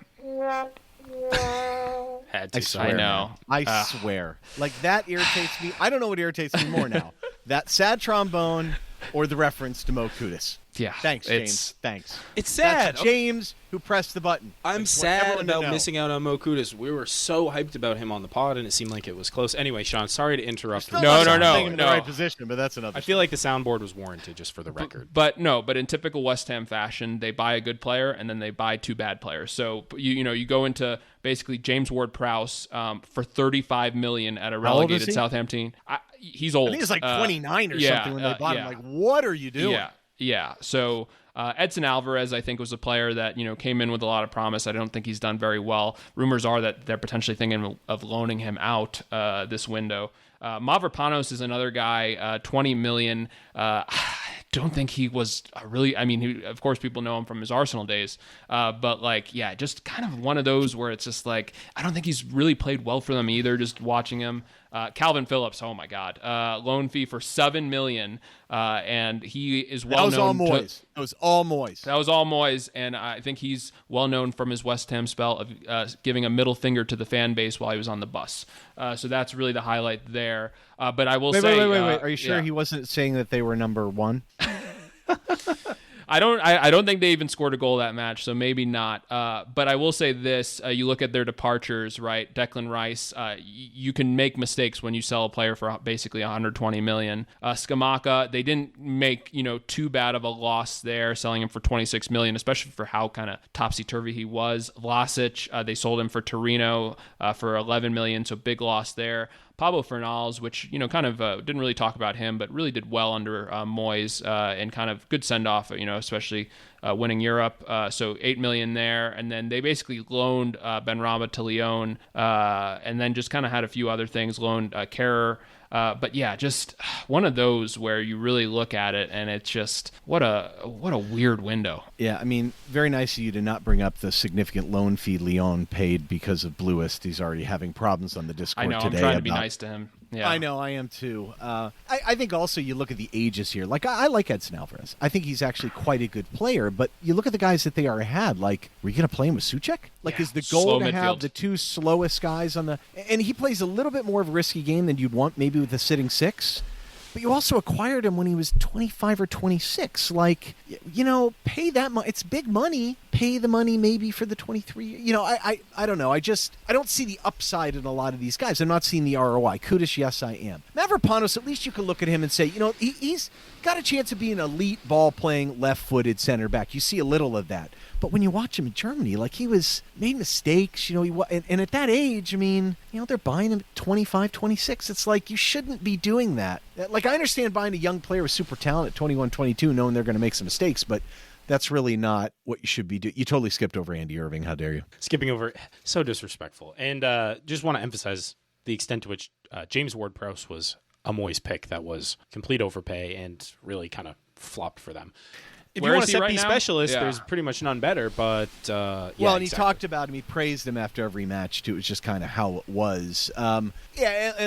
Had to. I swear, I know. Man. I swear. Like, that irritates me. I don't know what irritates me more now. That sad trombone or the reference to Mo Kudus. Yeah. Thanks, James. Thanks. It's sad. That's James who pressed the button. I'm sad about missing out on Mo Kudus. We were so hyped about him on the pod, and it seemed like it was close. Anyway, Sean, sorry to interrupt. No. In the right position, but that's another. I feel like the soundboard was warranted, just for the record. But in typical West Ham fashion, they buy a good player and then they buy two bad players. So you go into basically James Ward-Prowse for $35 million at a relegated Southampton. He's old. I think he's like 29 or something when they bought him. Like, what are you doing? Yeah. So Edson Alvarez, I think, was a player that came in with a lot of promise. I don't think he's done very well. Rumors are that they're potentially thinking of loaning him out this window. Mavropanos is another guy, 20 million. Don't think he was really. I mean, of course, people know him from his Arsenal days, but just kind of one of those where it's just like I don't think he's really played well for them either. Just watching him. Calvin Phillips, oh my God, loan fee for $7 million, and he is well known. That was all Moyes. That was all Moyes, and I think he's well known from his West Ham spell of giving a middle finger to the fan base while he was on the bus. So that's really the highlight there. But I will say, wait. Are you sure he wasn't saying that they were number one? I don't think they even scored a goal that match, so maybe not. But I will say this: you look at their departures, right? Declan Rice. You can make mistakes when you sell a player for basically 120 million. Scamacca, they didn't make too bad of a loss there, selling him for 26 million, especially for how kind of topsy turvy he was. Vlasic, they sold him for Torino for 11 million, so big loss there. Pablo Fernals, which, kind of didn't really talk about him, but really did well under Moyes and kind of good send-off, especially winning Europe. So 8 million there. And then they basically loaned Benrahma to Lyon and then just kind of had a few other things, loaned Kerrer. But yeah, just one of those where you really look at it and it's just what a weird window. Yeah, I mean, very nice of you to not bring up the significant loan fee Lyon paid because of Bluist. He's already having problems on the Discord today. I know, I'm trying to be nice to him. Yeah. I know, I am too. I think also you look at the ages here. Like, I like Edson Alvarez. I think he's actually quite a good player, but you look at the guys that they already had. Like, were you going to play him with Souček? Like, is the goal to have the two slowest guys on the... And he plays a little bit more of a risky game than you'd want maybe with a sitting six. But you also acquired him when he was 25 or 26. Like, pay that money. It's big money. Pay the money maybe for the 23. I don't know. I don't see the upside in a lot of these guys. I'm not seeing the ROI. Kudus, yes, I am. Mavropanos, at least you can look at him and say, he's got a chance of being an elite ball-playing left-footed center back. You see a little of that. But when you watch him in Germany, like he made mistakes, and at that age, I mean, they're buying him at 25, 26. It's like you shouldn't be doing that. Like, I understand buying a young player with super talent at 21, 22, knowing they're going to make some mistakes, but that's really not what you should be doing. You totally skipped over Andy Irving. How dare you? Skipping over, so disrespectful. And just want to emphasize the extent to which James Ward-Prowse was a Moyes pick that was complete overpay and really kind of flopped for them. If Where you want is a he set right piece now? specialist, Yeah. there's pretty much none better. But and he exactly. talked about him. He praised him after every match too. It was just kind of how it was. And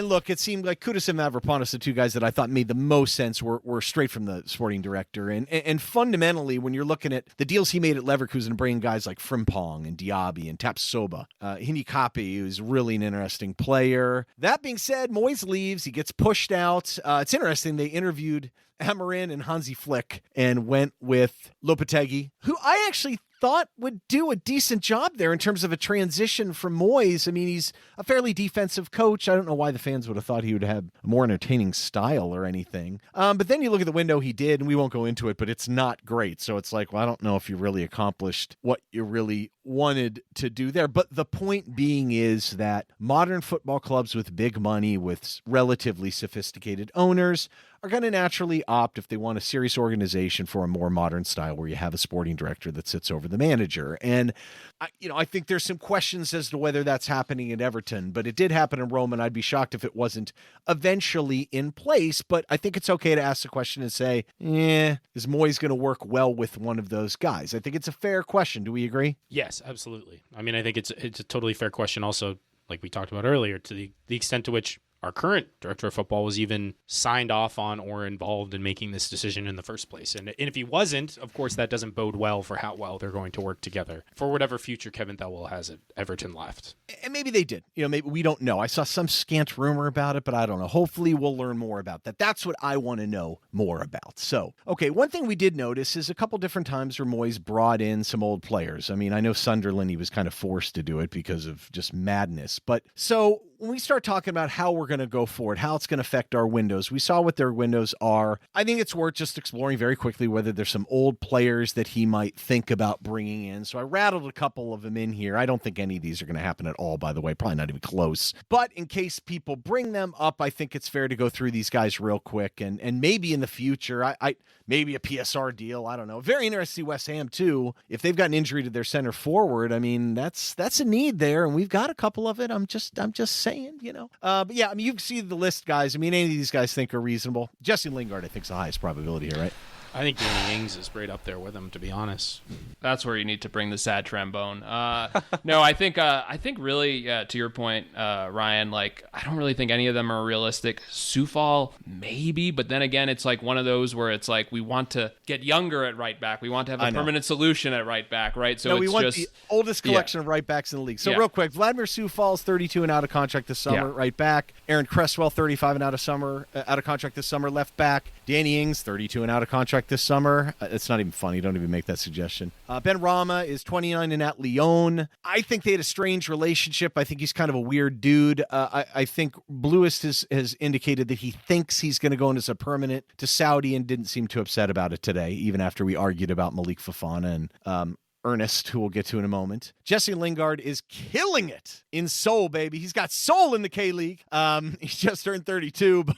look, it seemed like Kudus and Mavropanos, the two guys that I thought made the most sense, were straight from the sporting director. And fundamentally, when you're looking at the deals he made at Leverkusen, bringing guys like Frimpong and Diaby and Tapsoba, Hinikapi is really an interesting player. That being said, Moyes leaves. He gets pushed out. It's interesting. They interviewed Amarin and Hansi Flick and went with Lopetegui, who I actually thought would do a decent job there in terms of a transition from Moyes. I mean, he's a fairly defensive coach. I don't know why the fans would have thought he would have a more entertaining style or anything. But then you look at the window he did, and we won't go into it, but it's not great. So it's like, well, I don't know if you really accomplished what you really wanted to do there. But the point being is that modern football clubs with big money, with relatively sophisticated owners, are going to naturally opt, if they want a serious organization, for a more modern style where you have a sporting director that sits over the manager. And I think there's some questions as to whether that's happening at Everton, but it did happen in Rome, and I'd be shocked if it wasn't eventually in place. But I think it's okay to ask the question and say, is Moyes going to work well with one of those guys? I think it's a fair question. Do we agree? Yes, absolutely. I mean, I think it's a totally fair question. Also, like we talked about earlier, to the extent to which our current director of football was even signed off on or involved in making this decision in the first place. And if he wasn't, of course, that doesn't bode well for how well they're going to work together for whatever future Kevin Thelwell has at Everton left. And maybe they did. Maybe we don't know. I saw some scant rumor about it, but I don't know. Hopefully we'll learn more about that. That's what I want to know more about. So, okay, one thing we did notice is a couple different times where Moyes brought in some old players. I mean, I know Sunderland, he was kind of forced to do it because of just madness. But so when we start talking about how we're going to go forward, how it's going to affect our windows, we saw what their windows are. I think it's worth just exploring very quickly whether there's some old players that he might think about bringing in. So I rattled a couple of them in here. I don't think any of these are going to happen at all, by the way, probably not even close. But in case people bring them up, I think it's fair to go through these guys real quick. And maybe in the future, I maybe a PSR deal. I don't know. Very interesting to see West Ham too. If they've got an injury to their center forward, I mean, that's a need there, and we've got a couple of it. I'm just saying. But yeah, I mean, you can see the list, guys. I mean, any of these guys think are reasonable. Jesse Lingard, I think, is the highest probability here, right? I think Danny Ings is right up there with him, to be honest. That's where you need to bring the sad trombone. No, I think really, to your point, Ryan, like, I don't really think any of them are realistic. Soufal, maybe, but then again, it's like one of those where it's like we want to get younger at right back. We want to have a permanent solution at right back, right? So we it's want just the oldest collection of right backs in the league. So real quick, Vladimir Soufal is 32 and out of contract this summer, right back. Aaron Cresswell, 35 and out of contract this summer, left back. Danny Ings, 32 and out of contract this summer. It's not even funny. Don't even make that suggestion. Ben Rama is 29 and at Lyon. I think they had a strange relationship. I think he's kind of a weird dude. I think Bluist has indicated that he thinks he's going to go in as a permanent to Saudi and didn't seem too upset about it today, even after we argued about Malik Fofana and Ernest, who we'll get to in a moment. Jesse Lingard is killing it in Seoul, baby. He's got soul in the K-League. He's just turned 32, but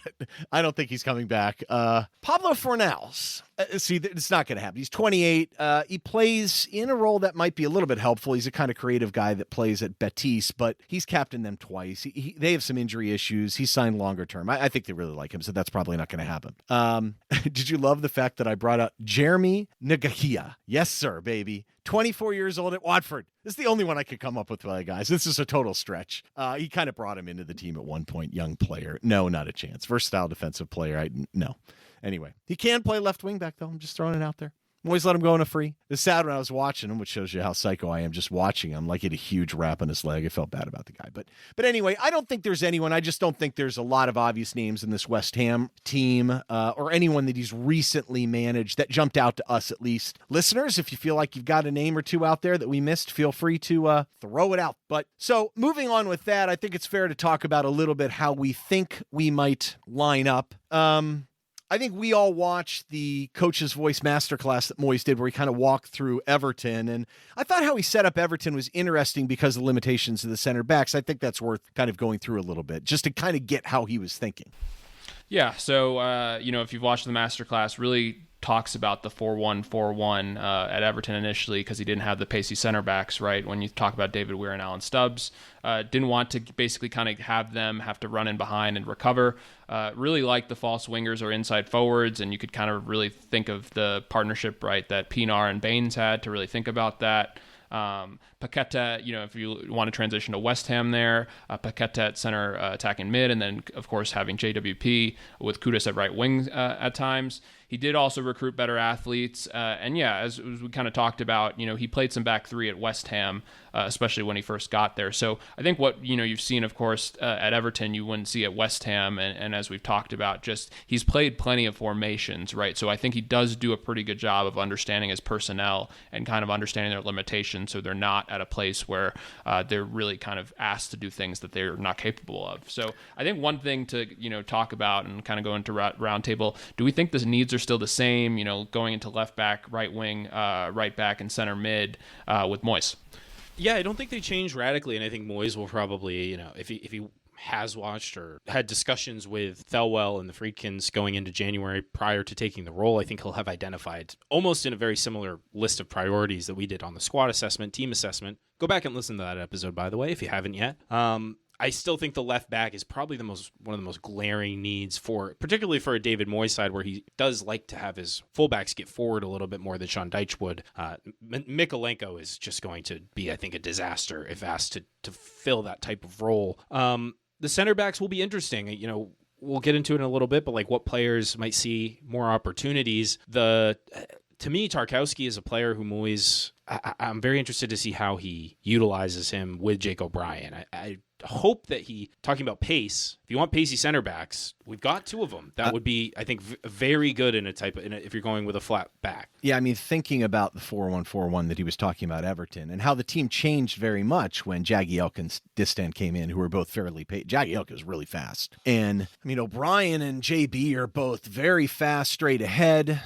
I don't think he's coming back. Pablo Fornals. See, it's not going to happen. He's 28. He plays in a role that might be a little bit helpful. He's a kind of creative guy that plays at Betis, but he's captained them twice. They have some injury issues. He's signed longer term. I think they really like him, so that's probably not going to happen. Did you love the fact that I brought up Jeremy Ngakia? Yes, sir, baby. 24 years old at Watford. This is the only one I could come up with, guys. This is a total stretch. He kind of brought him into the team at one point. Young player. No, not a chance. Versatile defensive player. No. Anyway, he can play left wing back, though. I'm just throwing it out there. Always let him go on a free. It's sad when I was watching him, which shows you how psycho I am just watching him. Like he had a huge wrap on his leg. I felt bad about the guy. But anyway, I don't think there's anyone. I just don't think there's a lot of obvious names in this West Ham team or anyone that he's recently managed that jumped out to us at least. Listeners, if you feel like you've got a name or two out there that we missed, feel free to throw it out. But so moving on with that, I think it's fair to talk about a little bit how we think we might line up. I think we all watched the Coach's Voice masterclass that Moyes did where he kind of walked through Everton. And I thought how he set up Everton was interesting because of the limitations of the center backs. I think that's worth kind of going through a little bit just to kind of get how he was thinking. Yeah. So, if you've watched the masterclass, really talks about the 4-1-4-1 at Everton initially because he didn't have the pacey center backs, right? When you talk about David Weir and Alan Stubbs, didn't want to basically kind of have them have to run in behind and recover. Really like the false wingers or inside forwards, and you could kind of really think of the partnership, right, that Pienaar and Baines had to really think about that. Paqueta, if you want to transition to West Ham there, Paqueta at center attacking mid, and then, of course, having JWP with Kudus at right wing at times. He did also recruit better athletes. And yeah, as we kind of talked about, he played some back three at West Ham, especially when he first got there. So I think what, you've seen, of course, at Everton, you wouldn't see at West Ham. And as we've talked about, just he's played plenty of formations, right? So I think he does do a pretty good job of understanding his personnel and kind of understanding their limitations. So they're not at a place where they're really kind of asked to do things that they're not capable of. So I think one thing to, talk about and kind of go into roundtable, do we think the needs are still the same, going into left back, right wing, right back, and center mid with Moyes? Yeah, I don't think they change radically, and I think Moyes will probably, if he has watched or had discussions with Thelwell and the Friedkins going into January prior to taking the role, I think he'll have identified almost in a very similar list of priorities that we did on the squad assessment, team assessment. Go back and listen to that episode, by the way, if you haven't yet. I still think the left back is probably one of the most glaring needs particularly for a David Moyes side, where he does like to have his fullbacks get forward a little bit more than Sean Dyche would. Mikolenko is just going to be, I think, a disaster if asked to fill that type of role. The center backs will be interesting. We'll get into it in a little bit, but like what players might see more opportunities. To me, Tarkowski is a player who Moyes, I'm very interested to see how he utilizes him with Jake O'Brien. I hope that talking about pace, if you want pacey center backs, we've got two of them. That would be, I think, very good if you're going with a flat back. Yeah, I mean, thinking about the 4-1-4-1 that he was talking about Everton and how the team changed very much when Jagielka and Distant came in, who were both fairly Jagielka was really fast. And, I mean, O'Brien and JB are both very fast, straight ahead.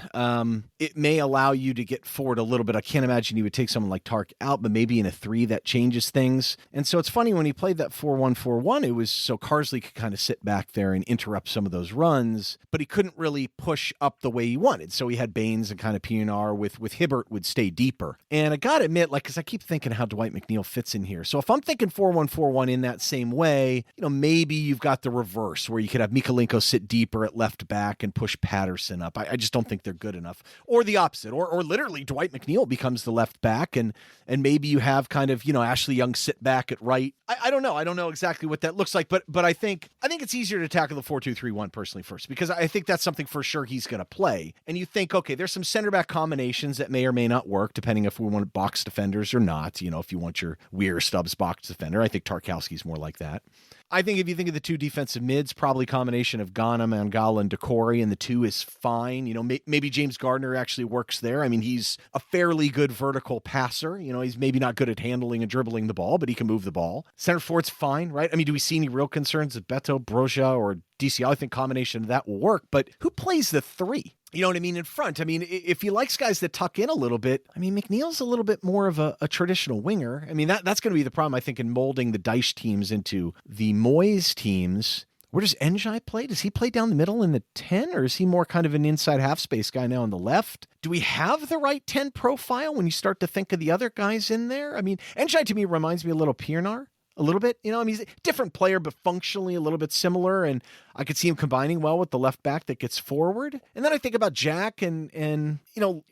It may allow you to get forward a little bit. I can't imagine you would take someone like Tark out, but maybe in a 3 that changes things. And so it's funny when he played that 4-1-4-1, it was so Carsley could kind of sit back there and interrupt some of those runs, but he couldn't really push up the way he wanted. So he had Baines and kind of Pienaar with Hibbert would stay deeper. And I got to admit, because I keep thinking how Dwight McNeil fits in here. So if I'm thinking 4-1-4-1 in that same way, maybe you've got the reverse where you could have Mikolenko sit deeper at left back and push Patterson up. I just don't think they're good enough. Or the opposite, or literally Dwight McNeil becomes the left back and maybe you have kind of, Ashley Young sit back at right. I don't know. I don't know exactly what that looks like, but I think it's easier to tackle the 4-2-3-1 personally first, because I think that's something for sure he's going to play. And you think, okay, there's some center back combinations that may or may not work depending if we want box defenders or not. If you want your Weir Stubbs box defender, I think Tarkowski's more like that. I think if you think of the two defensive mids, probably combination of Ghana, Mangala, and Decore, and the 2 is fine. Maybe James Gardner actually works there. I mean, he's a fairly good vertical passer. He's maybe not good at handling and dribbling the ball, but he can move the ball. Center forward's fine, right? I mean, do we see any real concerns with Beto, Broja, or DCL? I think combination of that will work, but who plays the 3? You know what I mean? In front. I mean, if he likes guys that tuck in a little bit, I mean, McNeil's a little bit more of a traditional winger. I mean, that's going to be the problem, I think, in molding the Dyche teams into the Moyes teams. Where does Njai play? Does he play down the middle in the 10, or is he more kind of an inside half space guy now on the left? Do we have the right 10 profile when you start to think of the other guys in there? I mean, Njai to me reminds me a little Pienaar. A little bit, I mean, he's a different player, but functionally a little bit similar. And I could see him combining well with the left back that gets forward. And then I think about Jack and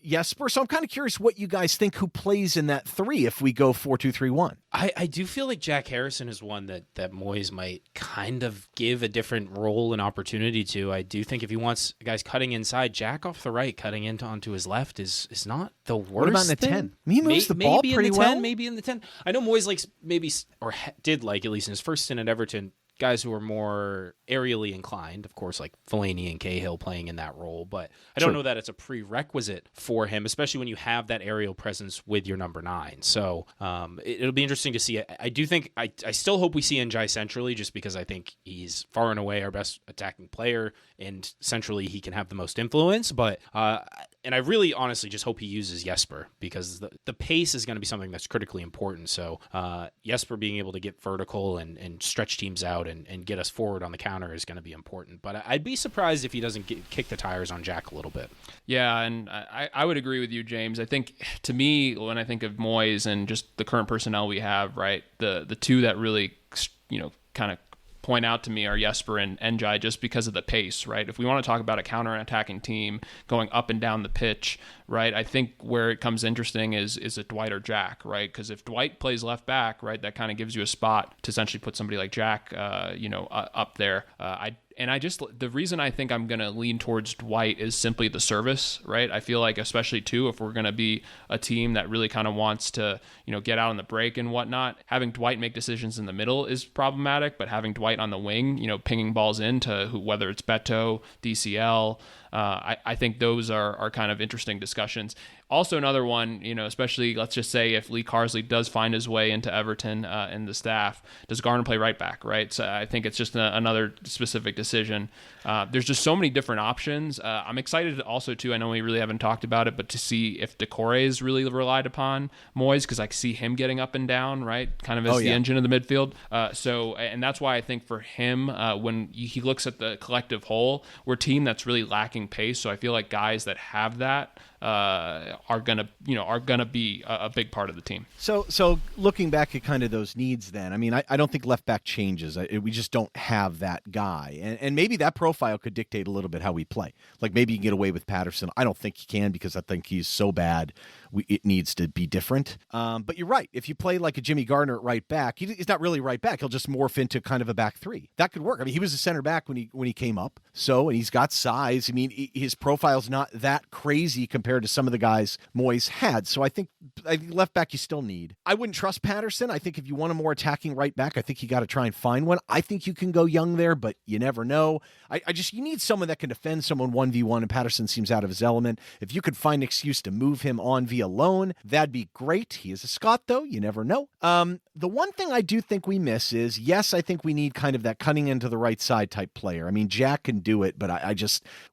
Jesper. So I'm kind of curious what you guys think who plays in that 3 if we go 4-2-3-1. I do feel like Jack Harrison is one that Moyes might kind of give a different role and opportunity to. I do think if he wants guys cutting inside, Jack off the right, cutting onto his left is not the worst. What about in the thing. 10? He moves the ball pretty well. Maybe in the 10. I know Moyes likes did like, at least in his first stint at Everton, guys who are more aerially inclined, of course, like Fellaini and Cahill playing in that role. But I don't know that it's a prerequisite for him, especially when you have that aerial presence with your number 9. So it'll be interesting to see. I do think I still hope we see Njai centrally, just because I think he's far and away our best attacking player, and centrally he can have the most influence. But And I really honestly just hope he uses Jesper, because the pace is going to be something that's critically important. So Jesper being able to get vertical and stretch teams out and get us forward on the counter is going to be important. But I'd be surprised if he doesn't kick the tires on Jack a little bit. Yeah, and I would agree with you, James. I think, to me, when I think of Moyes and just the current personnel we have, right, the two that really, kind of point out to me are Jesper and Njai, just because of the pace, right? If we want to talk about a counter-attacking team going up and down the pitch, right, I think where it comes interesting is it Dwight or Jack, right? Because if Dwight plays left back, right, that kind of gives you a spot to essentially put somebody like Jack, up there. The reason I think I'm going to lean towards Dwight is simply the service, right? I feel like, especially too, if we're going to be a team that really kind of wants to, get out on the break and whatnot, having Dwight make decisions in the middle is problematic, but having Dwight on the wing, pinging balls into whether it's Beto, DCL, I think those are kind of interesting discussions. Also, another one, especially, let's just say if Lee Carsley does find his way into Everton and the staff, does Garner play right back, right? So I think it's just another specific decision. There's just so many different options. I'm excited also, too, I know we really haven't talked about it, but to see if Decore is really relied upon Moyes, because I see him getting up and down, right? Kind of as the engine of the midfield. And that's why I think for him, when he looks at the collective whole, we're a team that's really lacking pace. So I feel like guys that have that are gonna be a big part of the team. So looking back at kind of those needs, then I don't think left back changes. We just don't have that guy, and maybe that profile could dictate a little bit how we play. Like maybe you can get away with Patterson. I don't think he can, because I think he's so bad. It needs to be different. But you're right. If you play like a Jimmy Gardner at right back, he's not really right back. He'll just morph into kind of a back three. That could work. He was a center back when he came up. And he's got size. His profile's not that crazy compared to some of the guys Moyes had. So I think left back you still need. I wouldn't trust Patterson. I think if you want a more attacking right back, I think you got to try and find one. I think you can go young there, but you never know. You need someone that can defend someone 1v1, and Patterson seems out of his element. If you could find an excuse to move him on via loan, that'd be great. He is a Scot, though. You never know. The one thing I do think we miss is, yes, I think we need kind of that cutting into the right side type player. Jack can do it, but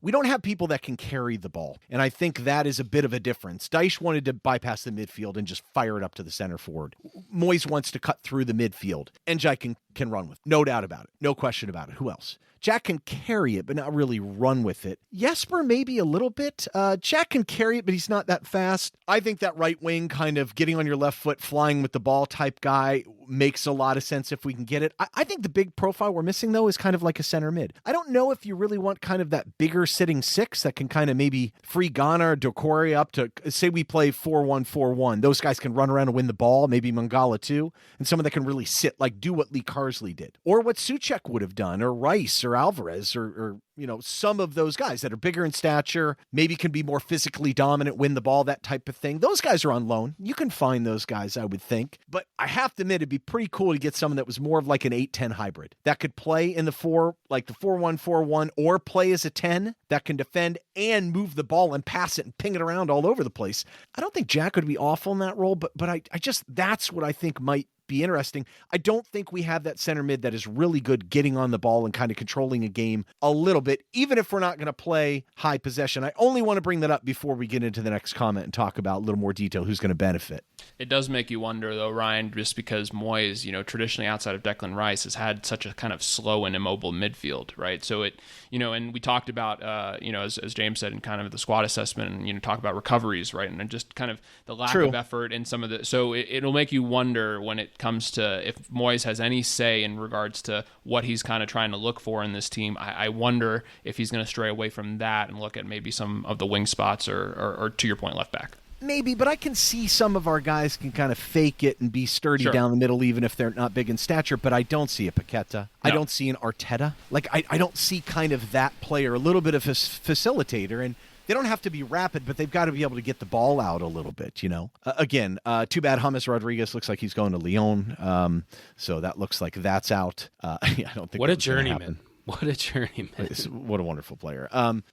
we don't have people that can carry the ball. And I think that is a bit of a difference. Dyche wanted to bypass the midfield and just fire it up to the center forward. Moyes wants to cut through the midfield. Njai can run with it. No doubt about it. No question about it. Who else? Jack can carry it, but not really run with it. Jesper, maybe a little bit. Jack can carry it, but he's not that fast. I think that right wing kind of getting on your left foot, flying with the ball type guy makes a lot of sense if we can get it. I think the big profile we're missing, though, is kind of like a center mid. I don't know if you really want kind of that bigger sitting six that can kind of maybe free Ghana or Decore up to, say we play 4-1-4-1. Those guys can run around and win the ball, maybe Mangala too, and someone that can really sit, like do what Lee Carsley did. Or what Souček would have done, or Rice, or Alvarez, or some of those guys that are bigger in stature, maybe can be more physically dominant, win the ball, that type of thing. Those guys are on loan. You can find those guys, I would think. But I have to admit, it'd be pretty cool to get someone that was more of like an 8-10 hybrid that could play in the 4-1-4-1, or play as a 10 that can defend and move the ball and pass it and ping it around all over the place. I don't think Jack would be awful in that role, but I just, that's what I think might be interesting. I don't think we have that center mid that is really good getting on the ball and kind of controlling a game a little bit, even if we're not going to play high possession. I only want to bring that up before we get into the next comment and talk about a little more detail who's going to benefit. It does make you wonder, though, Ryan, just because Moyes, traditionally outside of Declan Rice, has had such a kind of slow and immobile midfield, right? So it, and we talked about, as James said in kind of the squad assessment, and, talk about recoveries, right? And just kind of the lack of effort in some of the, so it'll make you wonder when it comes to if Moyes has any say in regards to what he's kind of trying to look for in this team. I wonder if he's going to stray away from that and look at maybe some of the wing spots or to your point, left back. Maybe, but I can see some of our guys can kind of fake it and be sturdy down the middle, even if they're not big in stature, but I don't see a Paqueta. No. I don't see an Arteta. Like, I don't see kind of that player, a little bit of a facilitator, and they don't have to be rapid, but they've got to be able to get the ball out a little bit, Again, too bad James Rodriguez looks like he's going to Lyon, so that looks like that's out. I don't think what a journeyman. What a journeyman. What a wonderful player.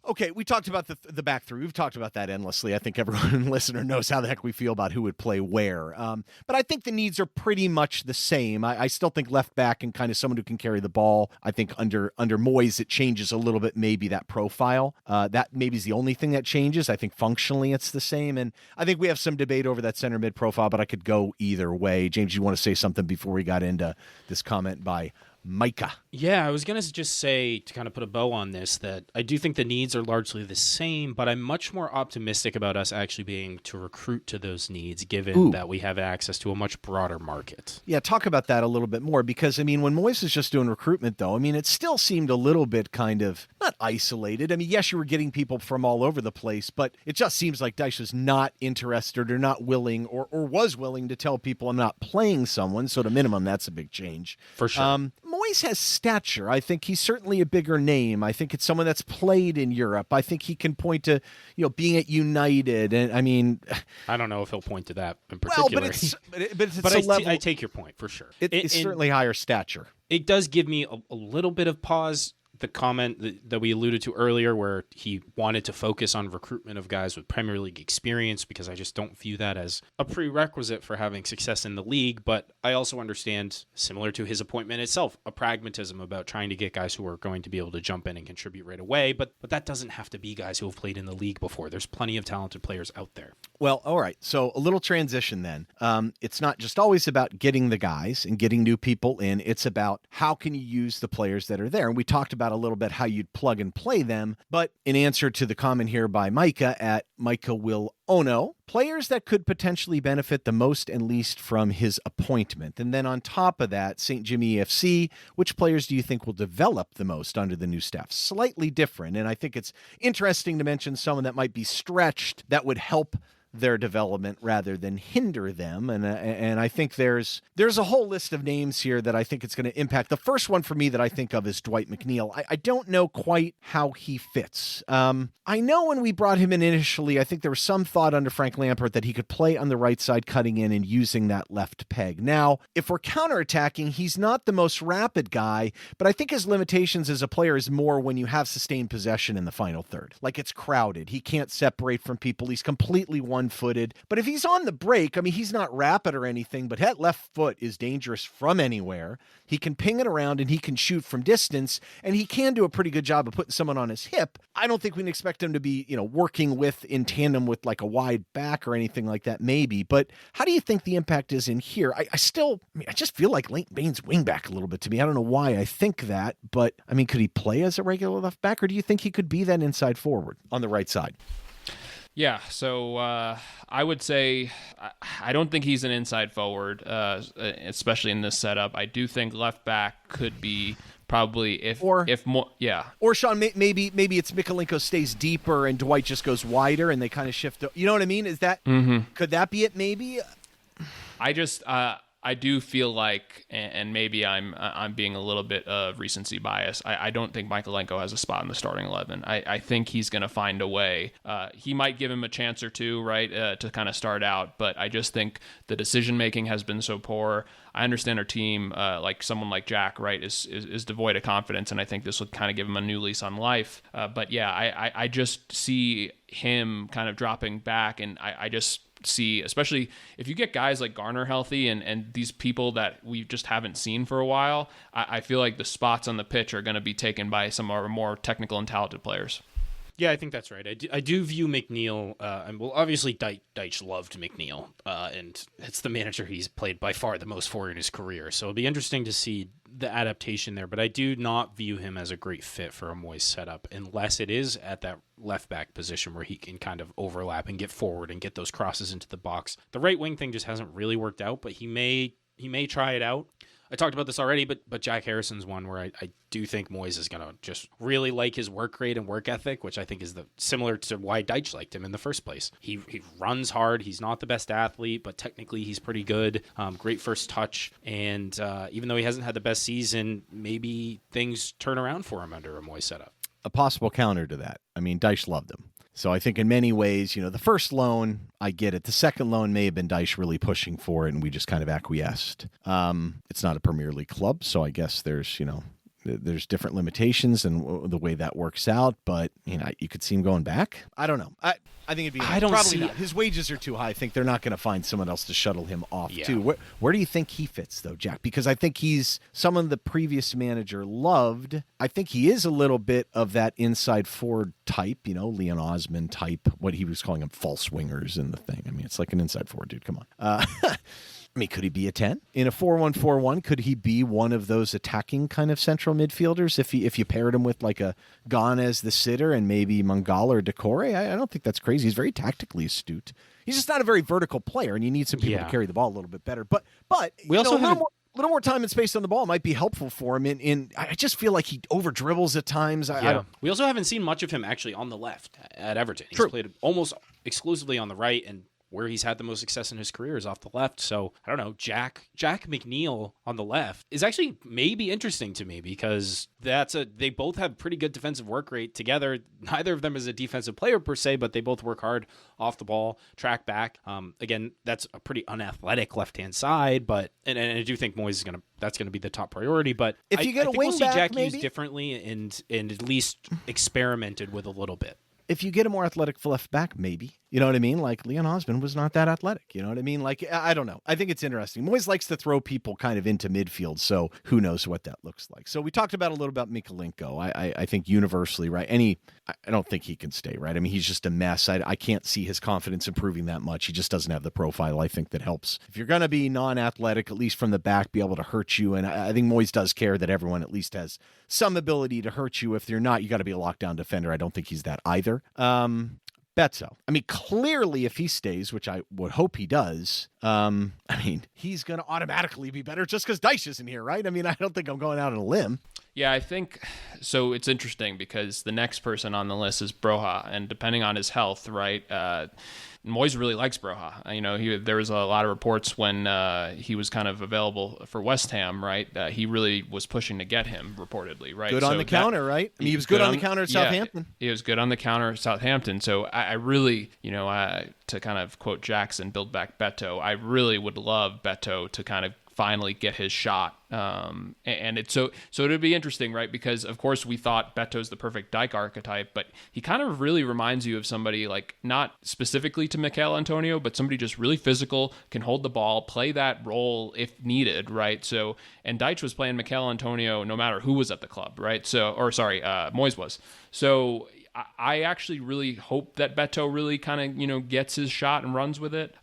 Okay, we talked about the back three. We've talked about that endlessly. I think everyone listener knows how the heck we feel about who would play where. But I think the needs are pretty much the same. I still think left back and kind of someone who can carry the ball. I think under Moyes, it changes a little bit, maybe that profile. That maybe is the only thing that changes. I think functionally it's the same. And I think we have some debate over that center mid profile, but I could go either way. James, you want to say something before we got into this comment by Micah? Yeah, I was going to just say, to kind of put a bow on this, that I do think the needs are largely the same, but I'm much more optimistic about us actually being to recruit to those needs, given that we have access to a much broader market. Yeah, talk about that a little bit more, because, I mean, when Moyes was just doing recruitment, though, I mean, it still seemed a little bit kind of, not isolated. I mean, yes, you were getting people from all over the place, but it just seems like Dyche was not interested or not willing or was willing to tell people, I'm not playing someone, so at a minimum, that's a big change. For sure. Moyes has stature. I think he's certainly a bigger name. I think it's someone that's played in Europe. I think he can point to, being at United. And I mean, I don't know if he'll point to that in particular. Well, I take your point for sure. It's certainly higher stature. It does give me a little bit of pause. The comment that we alluded to earlier, where he wanted to focus on recruitment of guys with Premier League experience, because I just don't view that as a prerequisite for having success in the league. But I also understand, similar to his appointment itself, a pragmatism about trying to get guys who are going to be able to jump in and contribute right away. But that doesn't have to be guys who have played in the league before. There's plenty of talented players out there. Well, all right. So a little transition then. It's not just always about getting the guys and getting new people in. It's about how can you use the players that are there. And we talked about a little bit how you'd plug and play them. But in answer to the comment here by Micah at Micah Will Ono, players that could potentially benefit the most and least from his appointment. And then on top of that, St. Jimmy EFC, which players do you think will develop the most under the new staff? Slightly different. And I think it's interesting to mention someone that might be stretched that would help their development rather than hinder them. And I think there's a whole list of names here that I think it's going to impact. The first one for me that I think of is Dwight McNeil. I don't know quite how he fits. I know when we brought him in initially, I think there was some thought under Frank Lampard that he could play on the right side, cutting in and using that left peg. Now, if we're counterattacking, he's not the most rapid guy, but I think his limitations as a player is more when you have sustained possession in the final third. Like, it's crowded. He can't separate from people. He's completely one-footed. But if he's on the break, I mean, he's not rapid or anything, but that left foot is dangerous from anywhere. He can ping it around and he can shoot from distance, and he can do a pretty good job of putting someone on his hip. I don't think we can expect him to be, working in tandem with like a wide back or anything like that, maybe. But how do you think the impact is in here? I just feel like Leighton Baines wingback a little bit to me. I don't know why I think that, but I mean, could he play as a regular left back, or do you think he could be that inside forward on the right side? Yeah, so I would say I don't think he's an inside forward, especially in this setup. I do think left back could be probably if more, yeah. Or Sean, maybe it's Mikalenko stays deeper and Dwight just goes wider and they kind of shift. You know what I mean? Is that could that be it? Maybe. I do feel like, and maybe I'm being a little bit of recency bias, I don't think Mikalenko has a spot in the starting 11. I think he's going to find a way. He might give him a chance or two, right, to kind of start out, but I just think the decision-making has been so poor. I understand our team, like someone like Jack, right, is devoid of confidence, and I think this would kind of give him a new lease on life. But yeah, I just see him kind of dropping back, and I just see, especially if you get guys like Garner healthy and these people that we just haven't seen for a while, I feel like the spots on the pitch are going to be taken by some of our more technical and talented players. Yeah, I think that's right. I do view McNeil, and well, obviously Dyche loved McNeil, and it's the manager he's played by far the most for in his career. So it'll be interesting to see the adaptation there, but I do not view him as a great fit for a Moyes setup unless it is at that left back position where he can kind of overlap and get forward and get those crosses into the box. The right wing thing just hasn't really worked out, but he may try it out. I talked about this already, but Jack Harrison's one where I do think Moyes is going to just really like his work rate and work ethic, which I think is similar to why Dyche liked him in the first place. He runs hard. He's not the best athlete, but technically he's pretty good. Great first touch. And even though he hasn't had the best season, maybe things turn around for him under a Moyes setup. A possible counter to that. I mean, Dyche loved him. So I think in many ways, the first loan, I get it. The second loan may have been Dyche really pushing for it, and we just kind of acquiesced. It's not a Premier League club, so I guess there's, there's different limitations and the way that works out, but you could see him going back. I don't know. I think it'd be probably not. His wages are too high. I think they're not going to find someone else to shuttle him off too. Where do you think he fits though, Jack? Because I think he's someone the previous manager loved. I think he is a little bit of that inside forward type, Leon Osmond type, what he was calling him false wingers in the thing. I mean, it's like an inside forward dude. Come on. I mean, could he be a 10? In a 4-1-4-1, could he be one of those attacking kind of central midfielders if you paired him with like a Gane as the sitter and maybe Mangala or Decore? I don't think that's crazy. He's very tactically astute. He's just not a very vertical player, and you need some people to carry the ball a little bit better. But we also have a little more time and space on the ball might be helpful for him. I just feel like he over dribbles at times. We also haven't seen much of him actually on the left at Everton. He's played almost exclusively on the right, and where he's had the most success in his career is off the left. So I don't know, Jack McNeil on the left is actually maybe interesting to me because they both have pretty good defensive work rate together. Neither of them is a defensive player per se, but they both work hard off the ball, track back. Again, that's a pretty unathletic left-hand side, but and I do think Moyes is that's going to be the top priority. But if you get a wing we'll see back, Jack maybe used differently and at least experimented with a little bit. If you get a more athletic left back, maybe. You know what I mean? Like Leon Osmond was not that athletic. You know what I mean? Like, I don't know. I think it's interesting. Moyes likes to throw people kind of into midfield, so who knows what that looks like. So we talked about a little about Mikalenko. I think universally, right? I don't think he can stay, right? I mean, he's just a mess. I can't see his confidence improving that much. He just doesn't have the profile, I think, that helps. If you're going to be non-athletic, at least from the back, be able to hurt you, and I think Moyes does care that everyone at least has some ability to hurt you. If they're not, you got to be a lockdown defender. I don't think he's that either. Betso. I mean, clearly, if he stays, which I would hope he does, he's going to automatically be better just because Dyche isn't here, right? I mean, I don't think I'm going out on a limb. Yeah, I think so. It's interesting because the next person on the list is Broja, and depending on his health, right? Moyes really likes Broja. There was a lot of reports when he was kind of available for West Ham, right? He really was pushing to get him, reportedly, right? Good on the counter, right? I mean, he was good on the counter at Southampton. He was good on the counter at Southampton. So I really, to kind of quote Jackson, build back Beto, I really would love Beto to kind of finally get his shot. And it's so it'd be interesting, right? Because of course we thought Beto's the perfect Dyche archetype, but he kind of really reminds you of somebody like not specifically to Mikel Antonio, but somebody just really physical, can hold the ball, play that role if needed, right? So, and Dyche was playing Mikel Antonio no matter who was at the club, right? Moyes was. So I actually really hope that Beto really kind of, gets his shot and runs with it,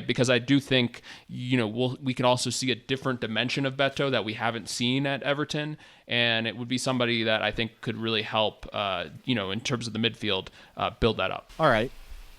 because I do think, we can also see a different dimension of Beto that we haven't seen at Everton, and it would be somebody that I think could really help, in terms of the midfield, build that up. All right.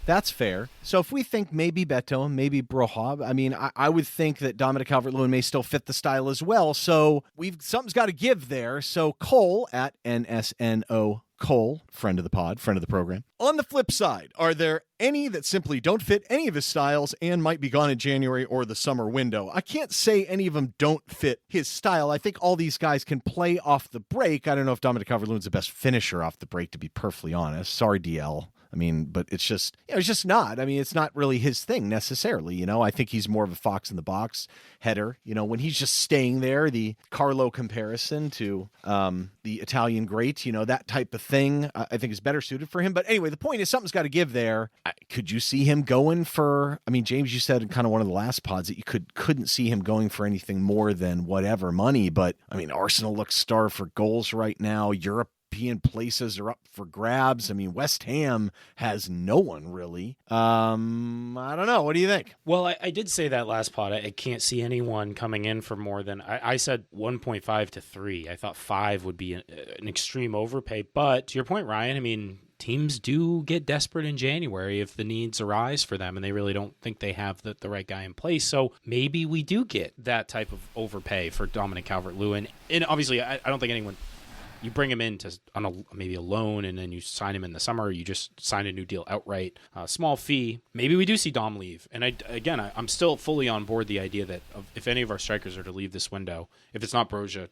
That's fair. So if we think maybe Beto, maybe Broja, I mean, I would think that Dominic Calvert-Lewin may still fit the style as well. So something's got to give there. So Cole at NSNO Cole, friend of the pod, friend of the program. On the flip side, are there any that simply don't fit any of his styles and might be gone in January or the summer window? I can't say any of them don't fit his style. I think all these guys can play off the break. I don't know if Dominic Calvert-Lewin's the best finisher off the break, to be perfectly honest. Sorry, DL. I mean, but it's just not. I mean, it's not really his thing necessarily. I think he's more of a fox in the box header. When he's just staying there, the Carlo comparison to the Italian great, that type of thing, I think is better suited for him. But anyway, the point is something's got to give there. Could you see him going for, James, you said in kind of one of the last pods that you couldn't see him going for anything more than whatever money. But Arsenal looks starved for goals right now. European places are up for grabs. West Ham has no one really. I don't know. What do you think? Well, I did say that last pod. I can't see anyone coming in for more than, I said 1.5 to 3. I thought 5 would be an extreme overpay. But to your point, Ryan, teams do get desperate in January if the needs arise for them and they really don't think they have the right guy in place. So maybe we do get that type of overpay for Dominic Calvert-Lewin. And obviously, I don't think anyone... You bring him in on maybe a loan, and then you sign him in the summer. Or you just sign a new deal outright, small fee. Maybe we do see Dom leave. And I'm still fully on board the idea that if any of our strikers are to leave this window, if it's not Broja,